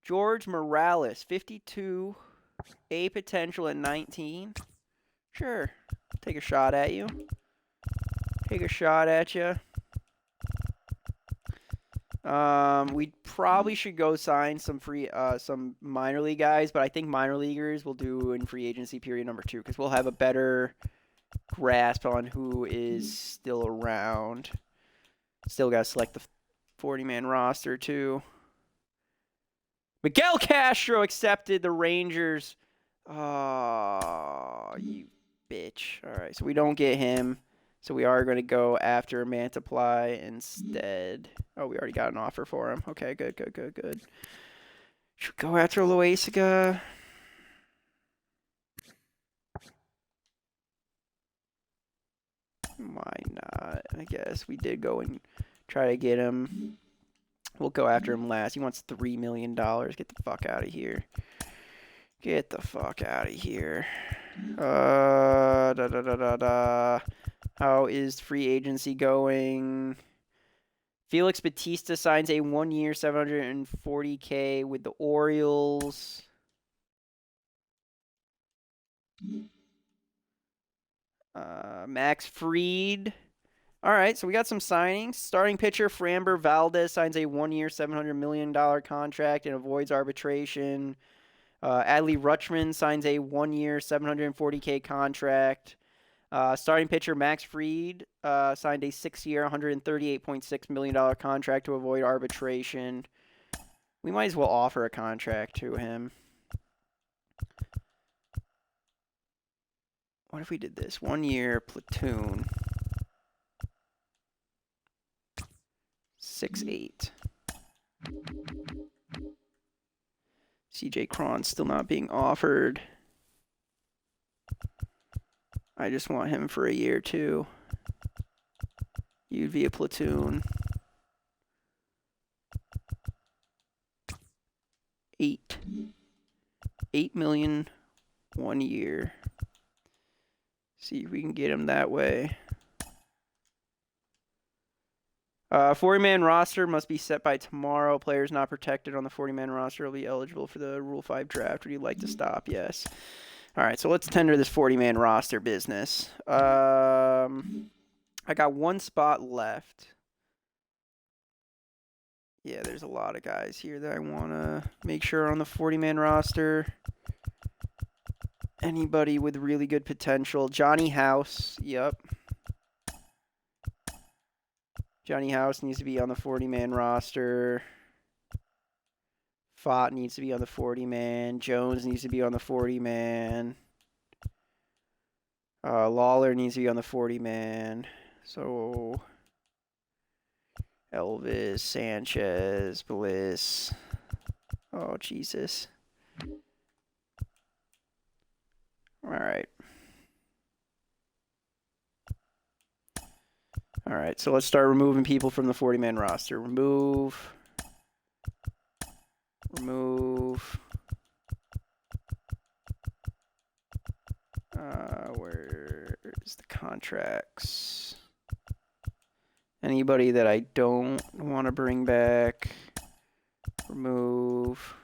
George Morales, 52, A potential at 19. Sure. Take a shot at you. Take a shot at you. We probably should go sign some some minor league guys, but I think minor leaguers will do in free agency period number 2 because we'll have a better grasp on who is still around. Still got to select the 40-man roster too. Miguel Castro accepted the Rangers. Oh, you bitch. All right, so we don't get him. So we are going to go after Mantiply instead. Oh, we already got an offer for him. Okay, good. Should we go after Loaisaga? Why not? I guess we did go and try to get him. We'll go after him last. He wants $3 million. Get the fuck out of here. Get the fuck out of here. How is free agency going? Felix Bautista signs a 1-year $740K with the Orioles. Max Fried. All right, so we got some signings. Starting pitcher Framber Valdez signs a 1-year $700 million contract and avoids arbitration. Adley Rutschman signs a 1-year $740K contract. Starting pitcher Max Fried signed a 6-year $138.6 million contract to avoid arbitration. We might as well offer a contract to him. What if we did this? 1-year platoon. 6-8. CJ Cron's still not being offered. I just want him for a year too. You'd be a platoon. 8 million 1 year. See if we can get him that way. 40-man roster must be set by tomorrow. Players not protected on the 40-man roster will be eligible for the Rule 5 draft. Would you like to stop? Yes. All right, so let's tender this 40-man roster business. I got one spot left. Yeah, there's a lot of guys here that I want to make sure are on the 40-man roster. Anybody with really good potential. Johnny House, yep. Johnny House needs to be on the 40-man roster. Fott needs to be on the 40-man. Jones needs to be on the 40-man. Lawler needs to be on the 40-man. So Elvis, Sanchez, Bliss. Oh, Jesus. All right. All right, so let's start removing people from the 40-man roster. Remove. Where's the contracts? Anybody that I don't want to bring back, remove.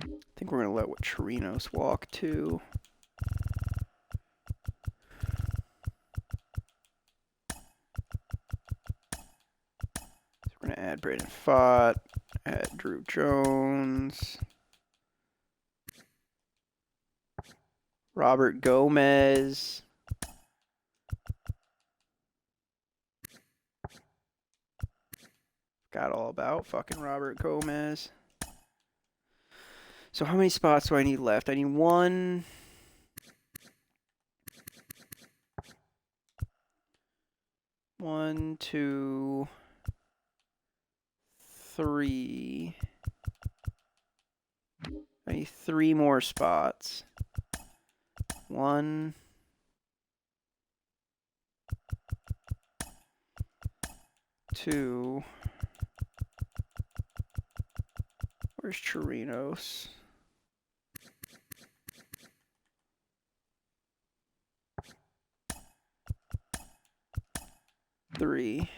I think we're going to let Chirinos walk too. So we're going to add Braden Fott, add Drew Jones, Robert Gomez. Got all about fucking Robert Gomez. So how many spots do I need left? I need 1, 2, 3. I need 3 more spots. 1, 2. Where's Chirinos? 3.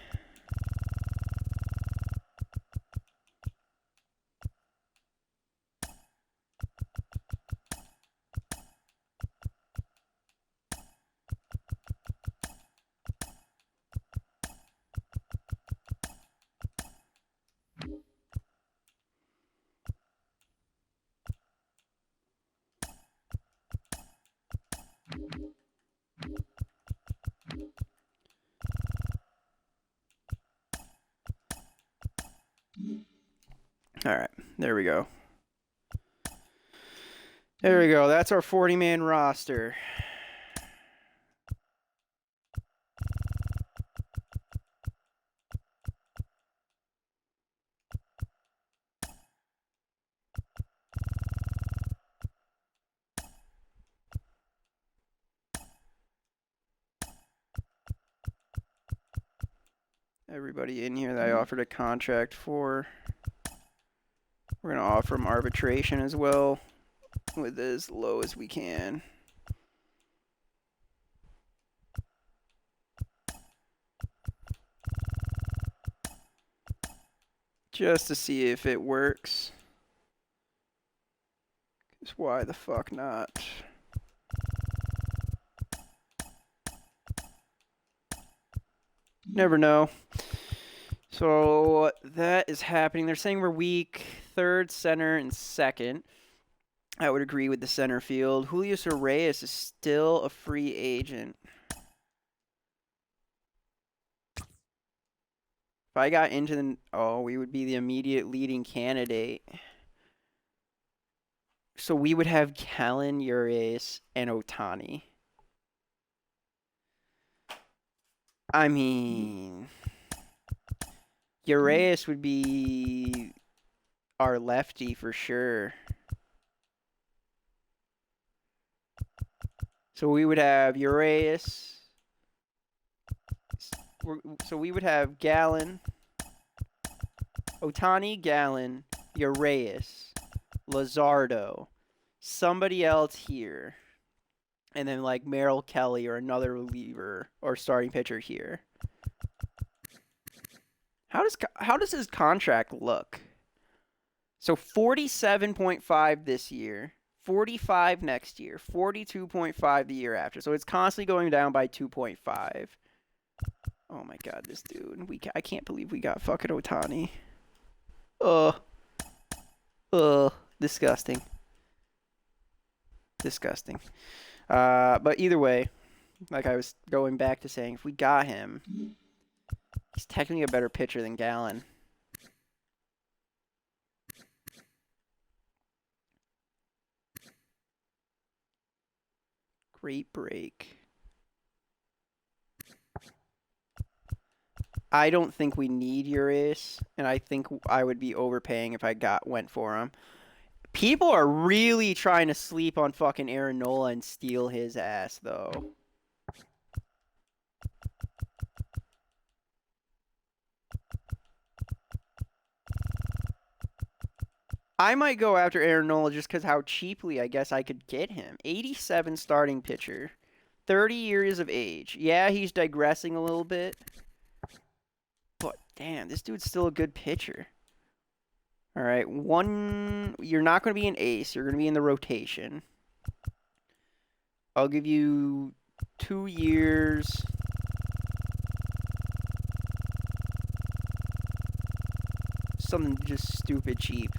All right, there we go. There we go. That's our 40-man roster. Everybody in here that I offered a contract for. We're going to offer them arbitration as well with as low as we can. Just to see if it works. Because why the fuck not? Never know. So that is happening. They're saying we're weak. 3rd, center, and 2nd. I would agree with the center field. Julio Reyes is still a free agent. If I got into the... Oh, we would be the immediate leading candidate. So we would have Kellen, Urias, and Ohtani. I mean... Urias would be our lefty for sure. So we would have Urias, So we would have Gallen, Ohtani, Gallen, Urias, Luzardo, somebody else here, and then like Merrill Kelly or another reliever or starting pitcher here. How does his contract look? So 47.5 this year, 45 next year, 42.5 the year after. So it's constantly going down by 2.5. Oh my god, this dude. I can't believe we got fucking Ohtani. Disgusting. Disgusting. But either way, like I was going back to saying, if we got him, he's technically a better pitcher than Gallen. Great break. I don't think we need Urias, and I think I would be overpaying if I went for him. People are really trying to sleep on fucking Aaron Nola and steal his ass, though. I might go after Aaron Nola just because how cheaply I guess I could get him. 87 starting pitcher. 30 years of age. Yeah, he's digressing a little bit. But, damn, this dude's still a good pitcher. All right, you're not going to be an ace. You're going to be in the rotation. I'll give you 2 years. Something just stupid cheap.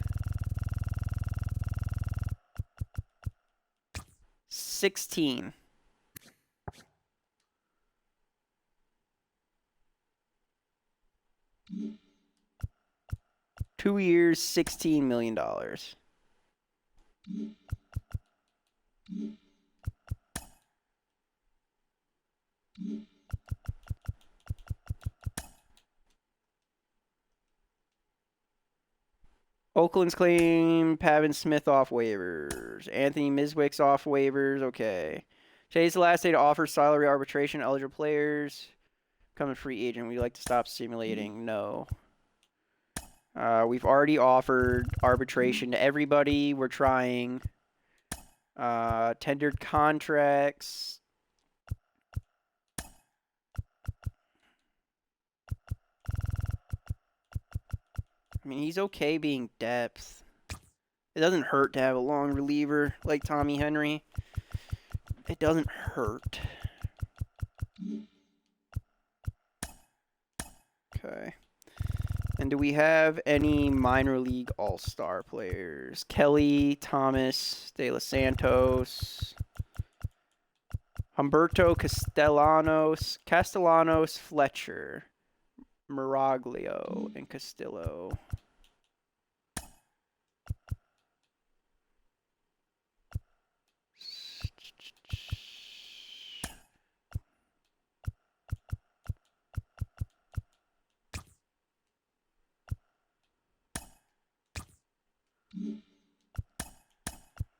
16. Two years, $16 million. Oakland's claim Pavin Smith off waivers. Anthony Miswick's off waivers. Okay. Today's the last day to offer salary arbitration eligible players. Become a free agent. Would you like to stop simulating? No. We've already offered arbitration to everybody. We're trying. Tendered contracts. I mean, he's okay being depth. It doesn't hurt to have a long reliever like Tommy Henry. It doesn't hurt. Okay. And do we have any minor league all-star players? Kelly, Thomas, De Los Santos, Humberto Castellanos, Fletcher, Miraglio, and Castillo.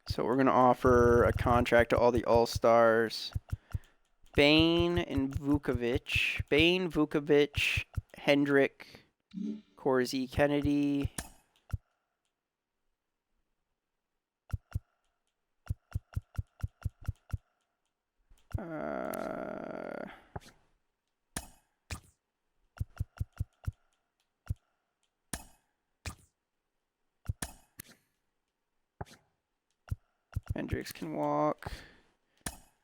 So we're going to offer a contract to all the All-Stars. Bain and Vukovic. Bain, Vukovic, Hendrick, Corsi, Kennedy. Hendricks can walk.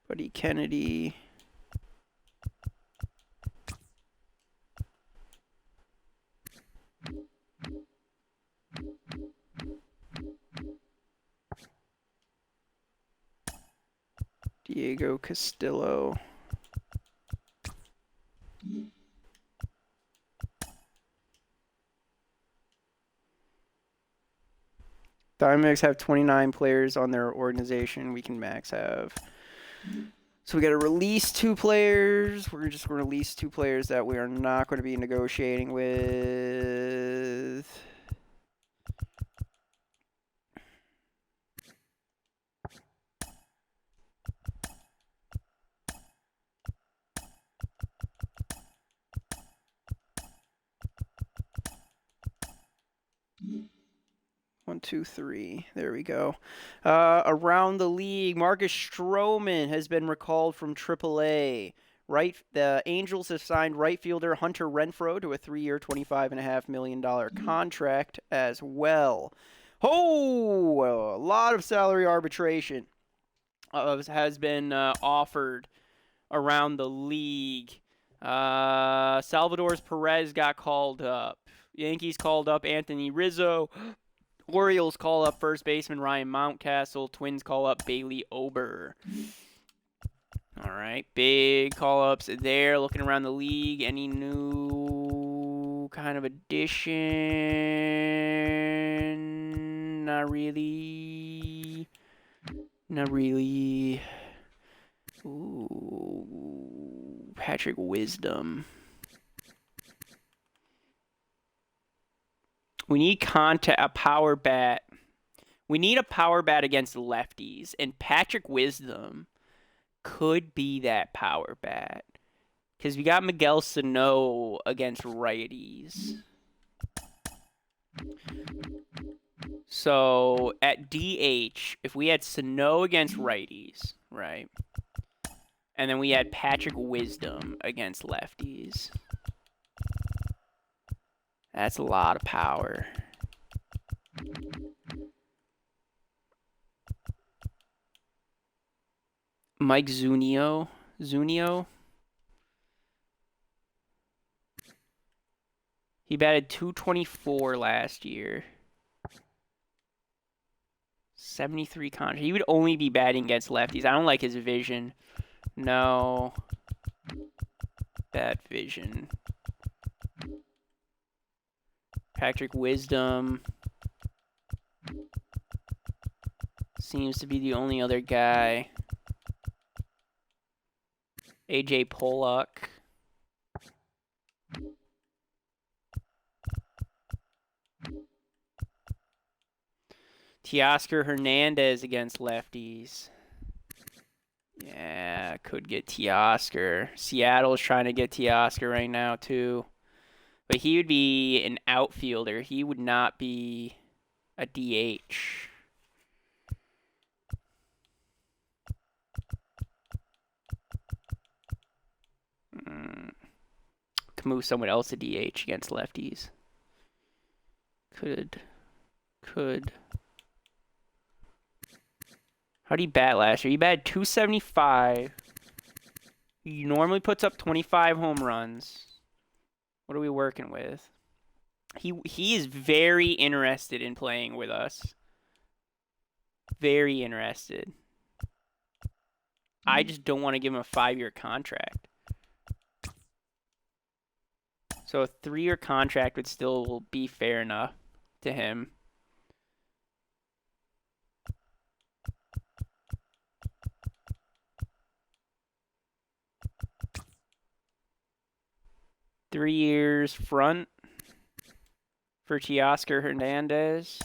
Buddy Kennedy. Diego Castillo. Diamondbacks have 29 players on their organization. We can max have. So we got to release 2 players. We're just going to release 2 players that we are not going to be negotiating with. 2, 3. There we go. Around the league, Marcus Stroman has been recalled from AAA. The Angels have signed right fielder Hunter Renfroe to a 3-year, $25.5 million contract as well. Oh, a lot of salary arbitration has been offered around the league. Salvador Perez got called up. Yankees called up Anthony Rizzo. Orioles call up first baseman Ryan Mountcastle. Twins call up Bailey Ober. All right, big call-ups there. Looking around the league, any new kind of addition? Not really. Not really. Ooh, Patrick Wisdom. We need a power bat. We need a power bat against lefties, and Patrick Wisdom could be that power bat. Because we got Miguel Sano against righties. So, at DH, if we had Sano against righties, right? And then we had Patrick Wisdom against lefties. That's a lot of power. Mike Zunino. He batted .224 last year. 73 contract. He would only be batting against lefties. I don't like his vision. No. Bad vision. Patrick Wisdom seems to be the only other guy. AJ Pollock. Teoscar Hernandez against lefties. Yeah, could get Teoscar. Seattle's trying to get Teoscar right now, too. But he would be an outfielder. He would not be a DH. Could move someone else to DH against lefties. Could. How did he bat last year? He batted .275. He normally puts up 25 home runs. What are we working with? He is very interested in playing with us. Very interested. I just don't want to give him a 5-year contract. So a 3-year contract would still be fair enough to him. Three years front for Teoscar Hernandez.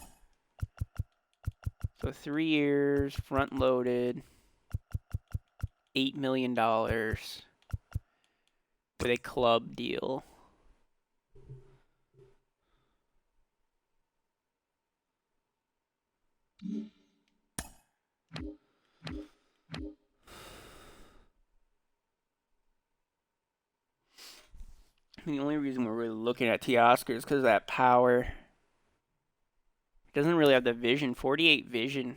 So 3 years front loaded. $8 million with a club deal. The only reason we're really looking at Teoscar is because of that power. He doesn't really have the vision. 48 vision.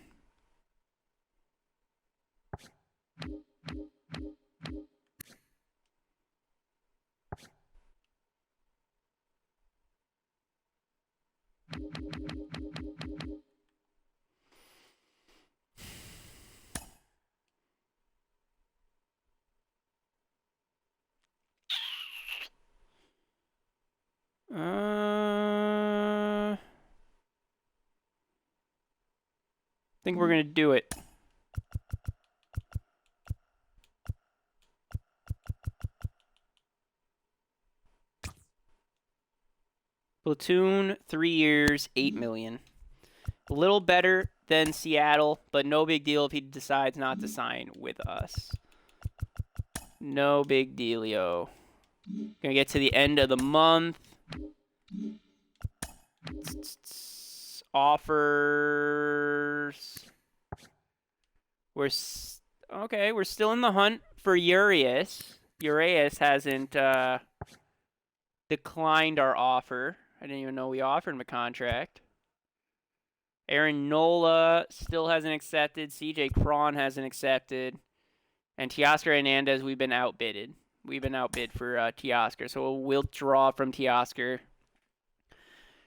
I think we're going to do it. Platoon, 3 years, $8 million. A little better than Seattle, but no big deal if he decides not to sign with us. No big dealio. Gonna get to the end of the month. offers. Okay. We're still in the hunt for Urias. Urias hasn't declined our offer. I didn't even know we offered him a contract. Aaron Nola still hasn't accepted. CJ Cron hasn't accepted. And Teoscar Hernandez, we've been outbidded. We've been outbid for Teoscar. So we'll withdraw from Teoscar.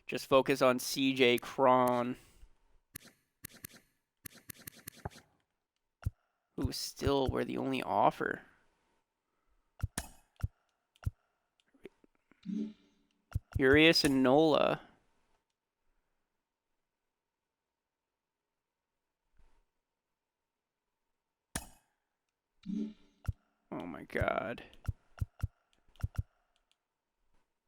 Just focus on CJ Cron. Who still were the only offer. Urias and Nola. Oh my God.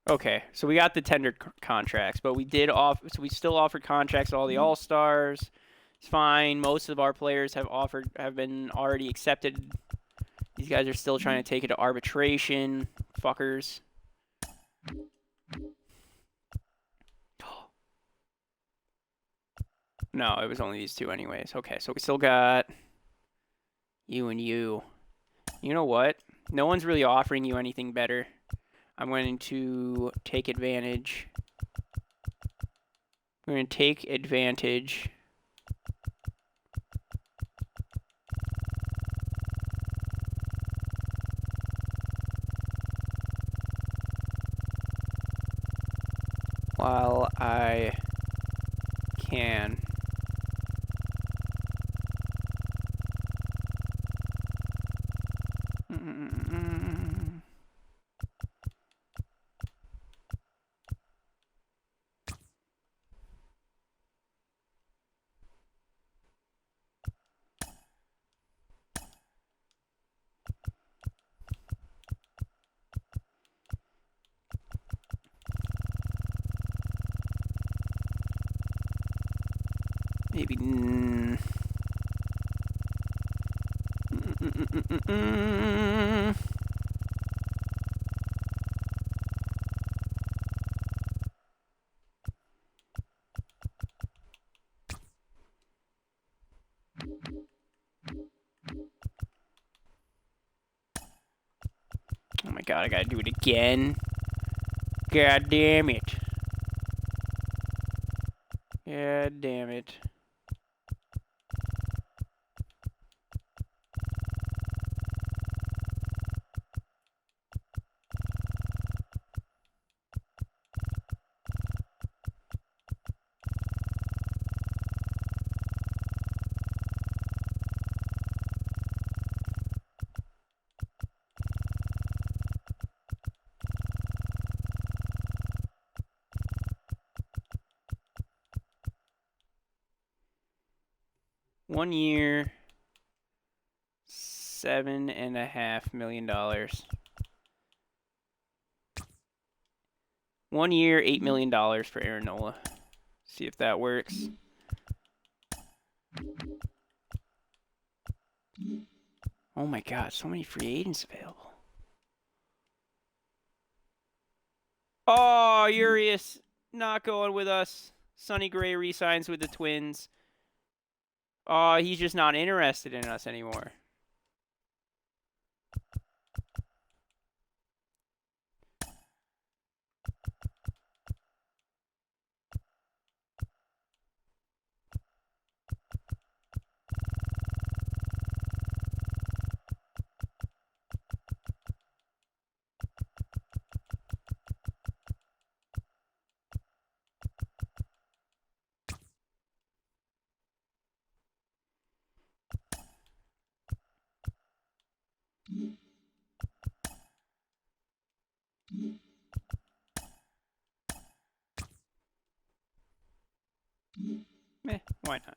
Okay, so we got the tendered contracts, but we did offer. So we still offered contracts to all the All-Stars. It's fine. Most of our players have been already accepted. These guys are still trying to take it to arbitration. Fuckers. No, it was only these two anyways. Okay, so we still got you and you. You know what? No one's really offering you anything better. I'm going to take advantage. We're going to take advantage. While I can. Maybe. Oh my God, I gotta do it again. God damn it. God damn it. One year, $7.5 million. 1 year, $8 million for Aaron Nola. See if that works. Oh my God, so many free agents available. Oh, Urias not going with us. Sonny Gray re-signs with the Twins. Oh, he's just not interested in us anymore. Why not?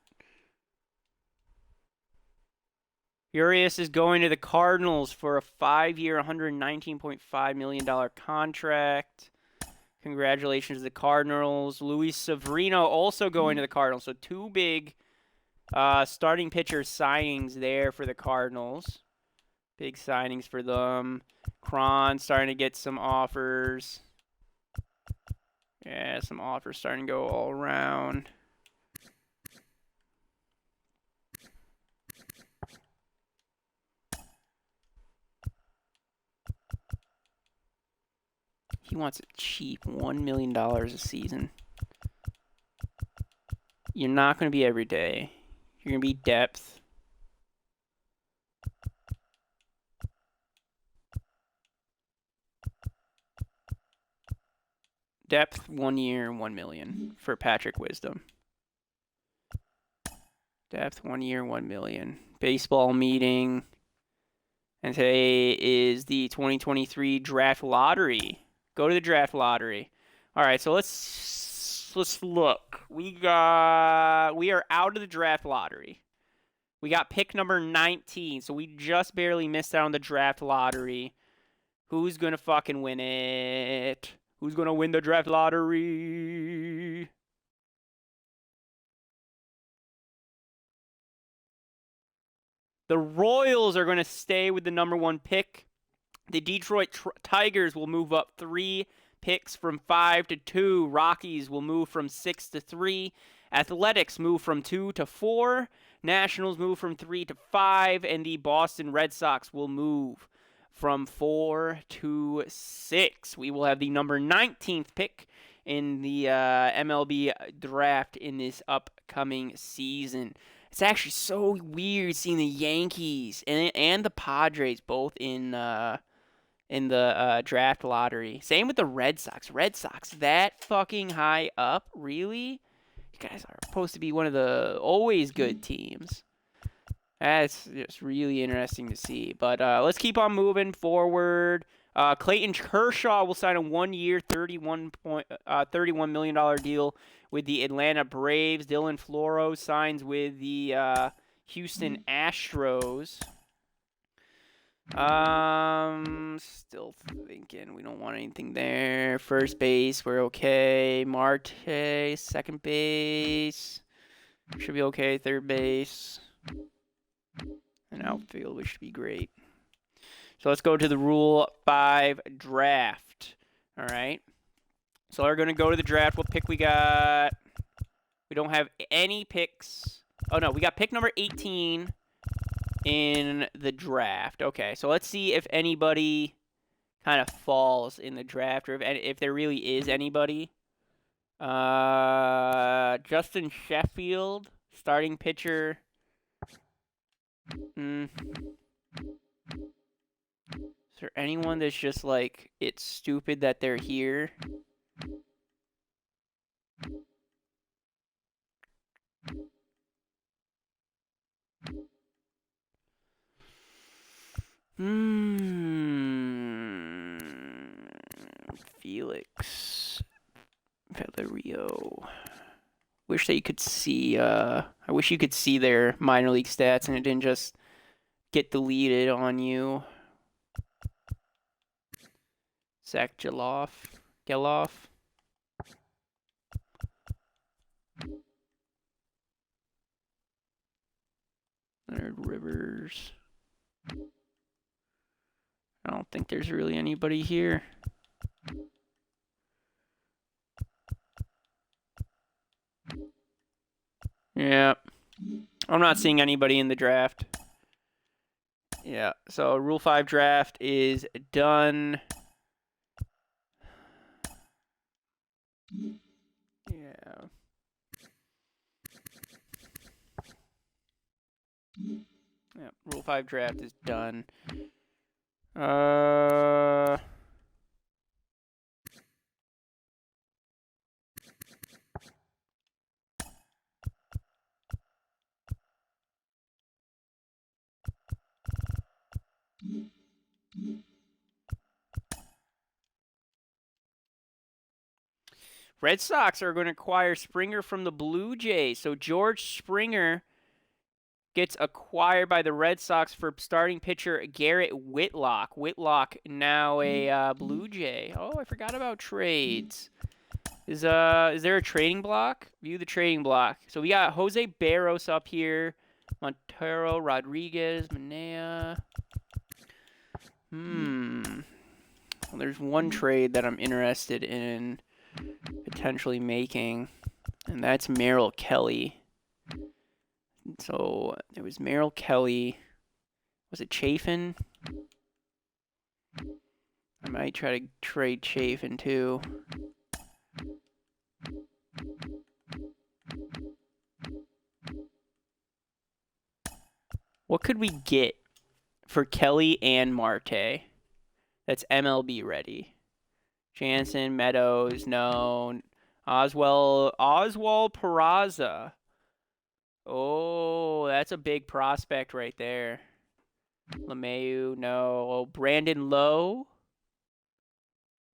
Urias is going to the Cardinals for a 5-year, $119.5 million contract. Congratulations to the Cardinals. Luis Severino also going to the Cardinals. So 2 big starting pitcher signings there for the Cardinals. Big signings for them. Cron starting to get some offers. Yeah, some offers starting to go all around. He wants it cheap, $1 million a season. You're not going to be every day. You're going to be depth. Depth, 1 year, $1 million for Patrick Wisdom. Depth, 1 year, $1 million. Baseball meeting. And today is the 2023 draft lottery. Go to the draft lottery. All right, so let's look. We are out of the draft lottery. We got pick number 19, so we just barely missed out on the draft lottery. Who's gonna fucking win it? Who's gonna win the draft lottery? The Royals are going to stay with the number 1 pick. The Detroit Tigers will move up 3 picks from 5 to 2. Rockies will move from 6 to 3. Athletics move from 2 to 4. Nationals move from 3 to 5. And the Boston Red Sox will move from 4 to 6. We will have the number 19th pick in the MLB draft in this upcoming season. It's actually so weird seeing the Yankees and the Padres both in the draft lottery. Same with the Red Sox. Red Sox that fucking high up, really? You guys are supposed to be one of the always good teams. That's just really interesting to see. But let's keep on moving forward. Clayton Kershaw will sign a 1-year, $31 million deal with the Atlanta Braves. Dylan Floro signs with the Houston Astros. Still thinking we don't want anything there. First base, we're okay. Marte, second base. Should be okay. Third base. And outfield, we should be great. So let's go to the Rule 5 draft. All right. So we're going to go to the draft. What pick we got? We don't have any picks. Oh, no. We got pick number 18 in the draft. Okay. So let's see if anybody kind of falls in the draft or if there really is anybody. Justin Sheffield, starting pitcher. Is there anyone that's just like, it's stupid that they're here? Felix Valerio. Wish that you could see, I wish you could see their minor league stats and it didn't just get deleted on you. Zach Geloff. Leonard Rivers. I don't think there's really anybody here. Yeah. I'm not seeing anybody in the draft. Yeah, so Rule 5 draft is done. Yeah. Yeah, Rule 5 draft is done. Red Sox are going to acquire Springer from the Blue Jays. So George Springer gets acquired by the Red Sox for starting pitcher Garrett Whitlock. Whitlock now a Blue Jay. Oh, I forgot about trades. Is there a trading block? View the trading block. So we got Jose Barros up here. Montero, Rodriguez, Manea. Well, there's one trade that I'm interested in potentially making, and that's Merrill Kelly. So it was Merrill Kelly. Was it Chafin? I might try to trade Chafin too. What could we get for Kelly and Marte? That's MLB ready. Jansen, Meadows, no. Oswald Peraza. Oh, that's a big prospect right there. LeMahieu, no. Brandon Lowe.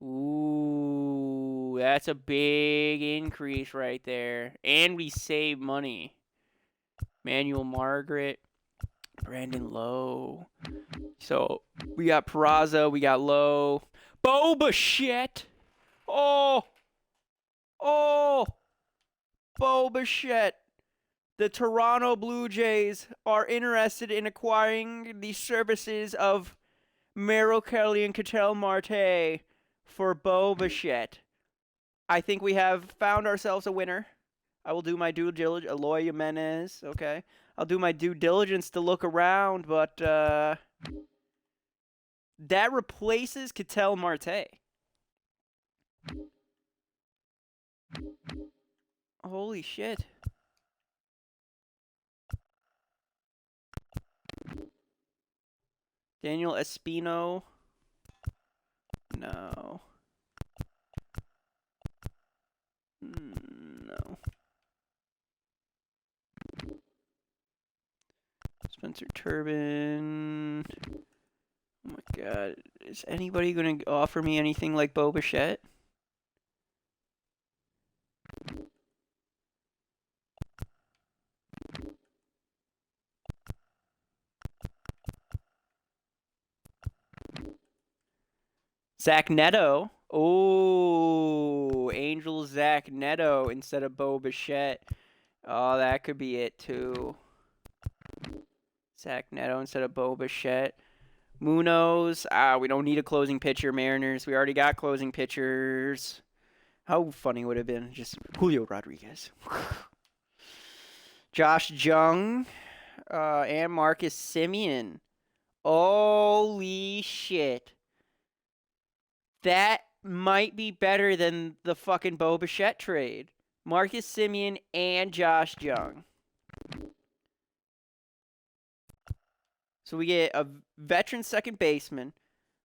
Ooh, that's a big increase right there. And we save money. Manuel Margaret. Brandon Lowe. So, we got Peraza, we got Lowe. Boba shit! Oh! Oh! Boba shit! The Toronto Blue Jays are interested in acquiring the services of Merrill Kelly and Ketel Marte for Bo Bichette. I think we have found ourselves a winner. I will do my due diligence. Eloy Jimenez, okay. I'll do my due diligence to look around, but that replaces Ketel Marte. Holy shit. Daniel Espino. No. No. Spencer Turbin. Oh my god. Is anybody going to offer me anything like Bo Bichette? Zach Neto. Oh, Angel Zach Neto instead of Bo Bichette. Oh, that could be it too. Zach Neto instead of Bo Bichette. Munoz. We don't need a closing pitcher, Mariners. We already got closing pitchers. How funny would it have been? Just Julio Rodriguez. Josh Jung. And Marcus Semien. Holy shit. That might be better than the fucking Bo Bichette trade. Marcus Semien and Josh Jung. So we get a veteran second baseman,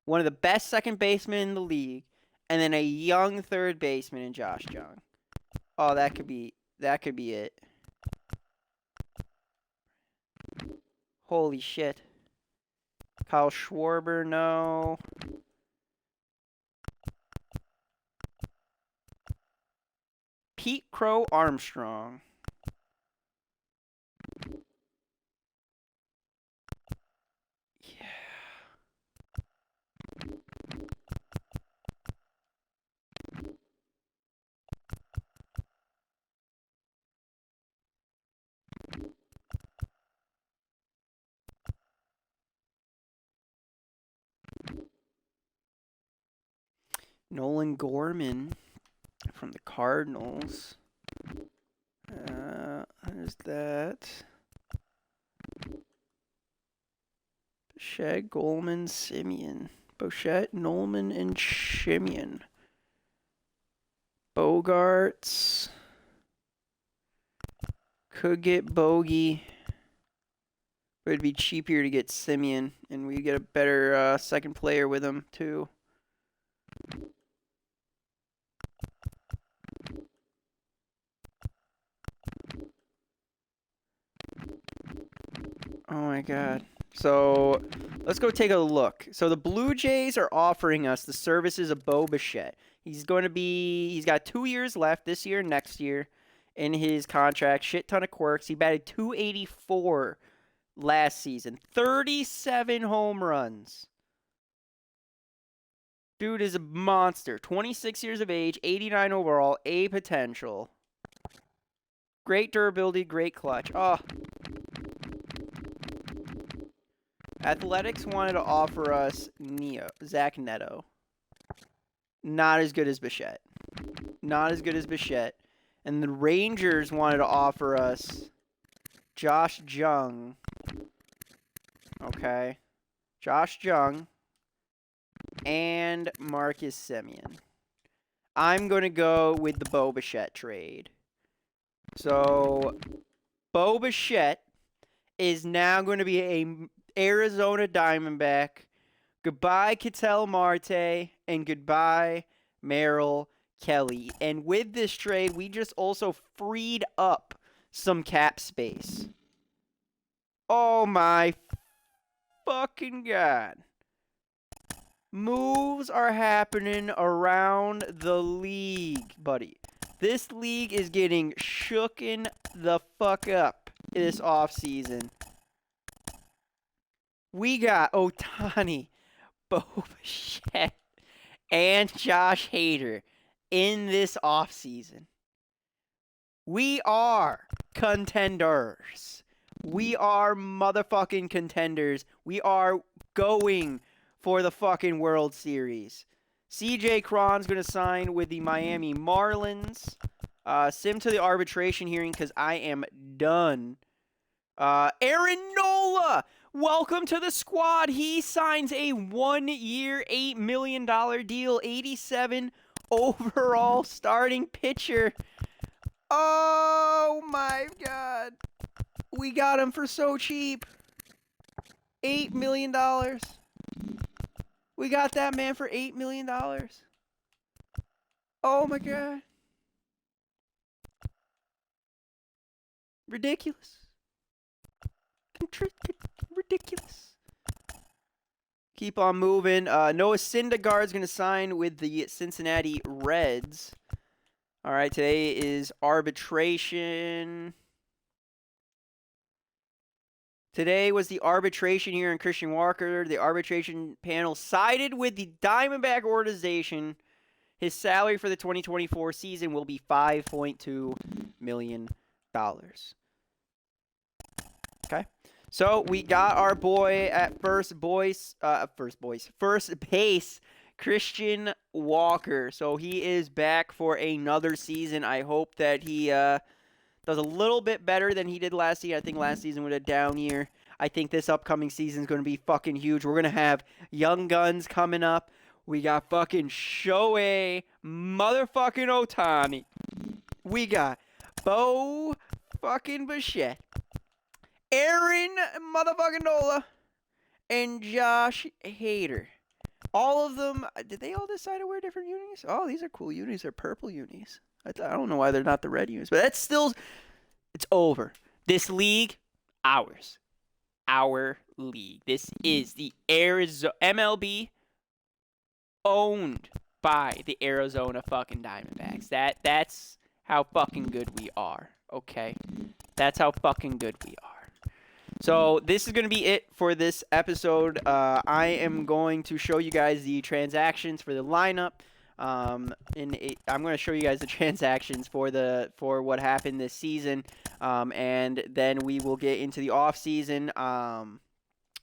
one of the best second basemen in the league, and then a young third baseman in Josh Jung. Oh, that could be it. Holy shit. Kyle Schwarber, no. Pete Crow Armstrong. Yeah. Nolan Gorman from the Cardinals. There's that. Bichette, Goldman, Semien. Bichette, Nolman, and Semien. Bogarts. Could get Bogey. But it'd be cheaper to get Semien. And we get a better second player with him, too. Oh my god. So, let's go take a look. So, the Blue Jays are offering us the services of Bo Bichette. He's got 2 years left, this year and next year, in his contract. Shit ton of quirks. He batted .284 last season. 37 home runs. Dude is a monster. 26 years of age, 89 overall, A potential. Great durability, great clutch. Oh. Athletics wanted to offer us Zach Neto. Not as good as Bichette. Not as good as Bichette. And the Rangers wanted to offer us Josh Jung. Okay. Josh Jung. and Marcus Semien. I'm going to go with the Bo Bichette trade. So, Bo Bichette is now going to be a Arizona Diamondback. Goodbye, Ketel Marte, and goodbye, Merrill Kelly. And with this trade, we just also freed up some cap space. Oh my fucking God. Moves are happening around the league, buddy. This league is getting shooken the fuck up this offseason. We got Ohtani, Bo Bichette, and Josh Hader in this offseason. We are contenders. We are motherfucking contenders. We are going for the fucking World Series. CJ Cron's going to sign with the Miami Marlins. Sim to the arbitration hearing because I am done. Aaron Nola, welcome to the squad. He signs a 1-year, $8 million deal, 87 overall starting pitcher. Oh my God. We got him for so cheap. $8 million. We got that man for $8 million. Oh my God. Ridiculous. Ridiculous. Keep on moving. Noah Syndergaard's going to sign with the Cincinnati Reds. All right, today is arbitration. Today was the arbitration here in Christian Walker. The arbitration panel sided with the Diamondback organization. His salary for the 2024 season will be $5.2 million. Okay. So we got our boy at first base, Christian Walker. So he is back for another season. I hope that he does a little bit better than he did last year. I think last season was a down year. I think this upcoming season is going to be fucking huge. We're going to have young guns coming up. We got fucking Shohei motherfucking Ohtani. We got Bo fucking Bichette, Aaron motherfucking Nola, and Josh Hader. All of them, did they all decide to wear different unis? Oh, these are cool unis. They're purple unis. I don't know why they're not the red unis, but that's still, it's over. This league, ours. Our league. This is the Arizona MLB owned by the Arizona fucking Diamondbacks. That's how fucking good we are, okay? That's how fucking good we are. So this is going to be it for this episode. I am going to show you guys the transactions for the lineup. I'm going to show you guys the transactions for what happened this season, and then we will get into the off season.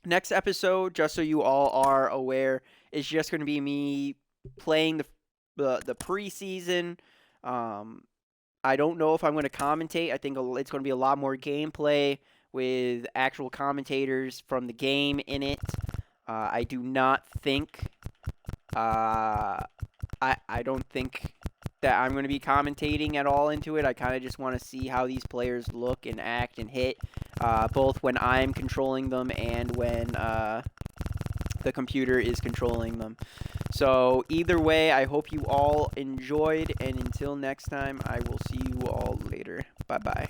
Next episode, just so you all are aware, is just going to be me playing the preseason. I don't know if I'm going to commentate. I think it's going to be a lot more gameplay with actual commentators from the game in it. I do not think. I don't think that I'm going to be commentating at all into it. I kind of just want to see how these players look and act and hit, both when I'm controlling them and when the computer is controlling them. So either way, I hope you all enjoyed, and until next time, I will see you all later. Bye-bye.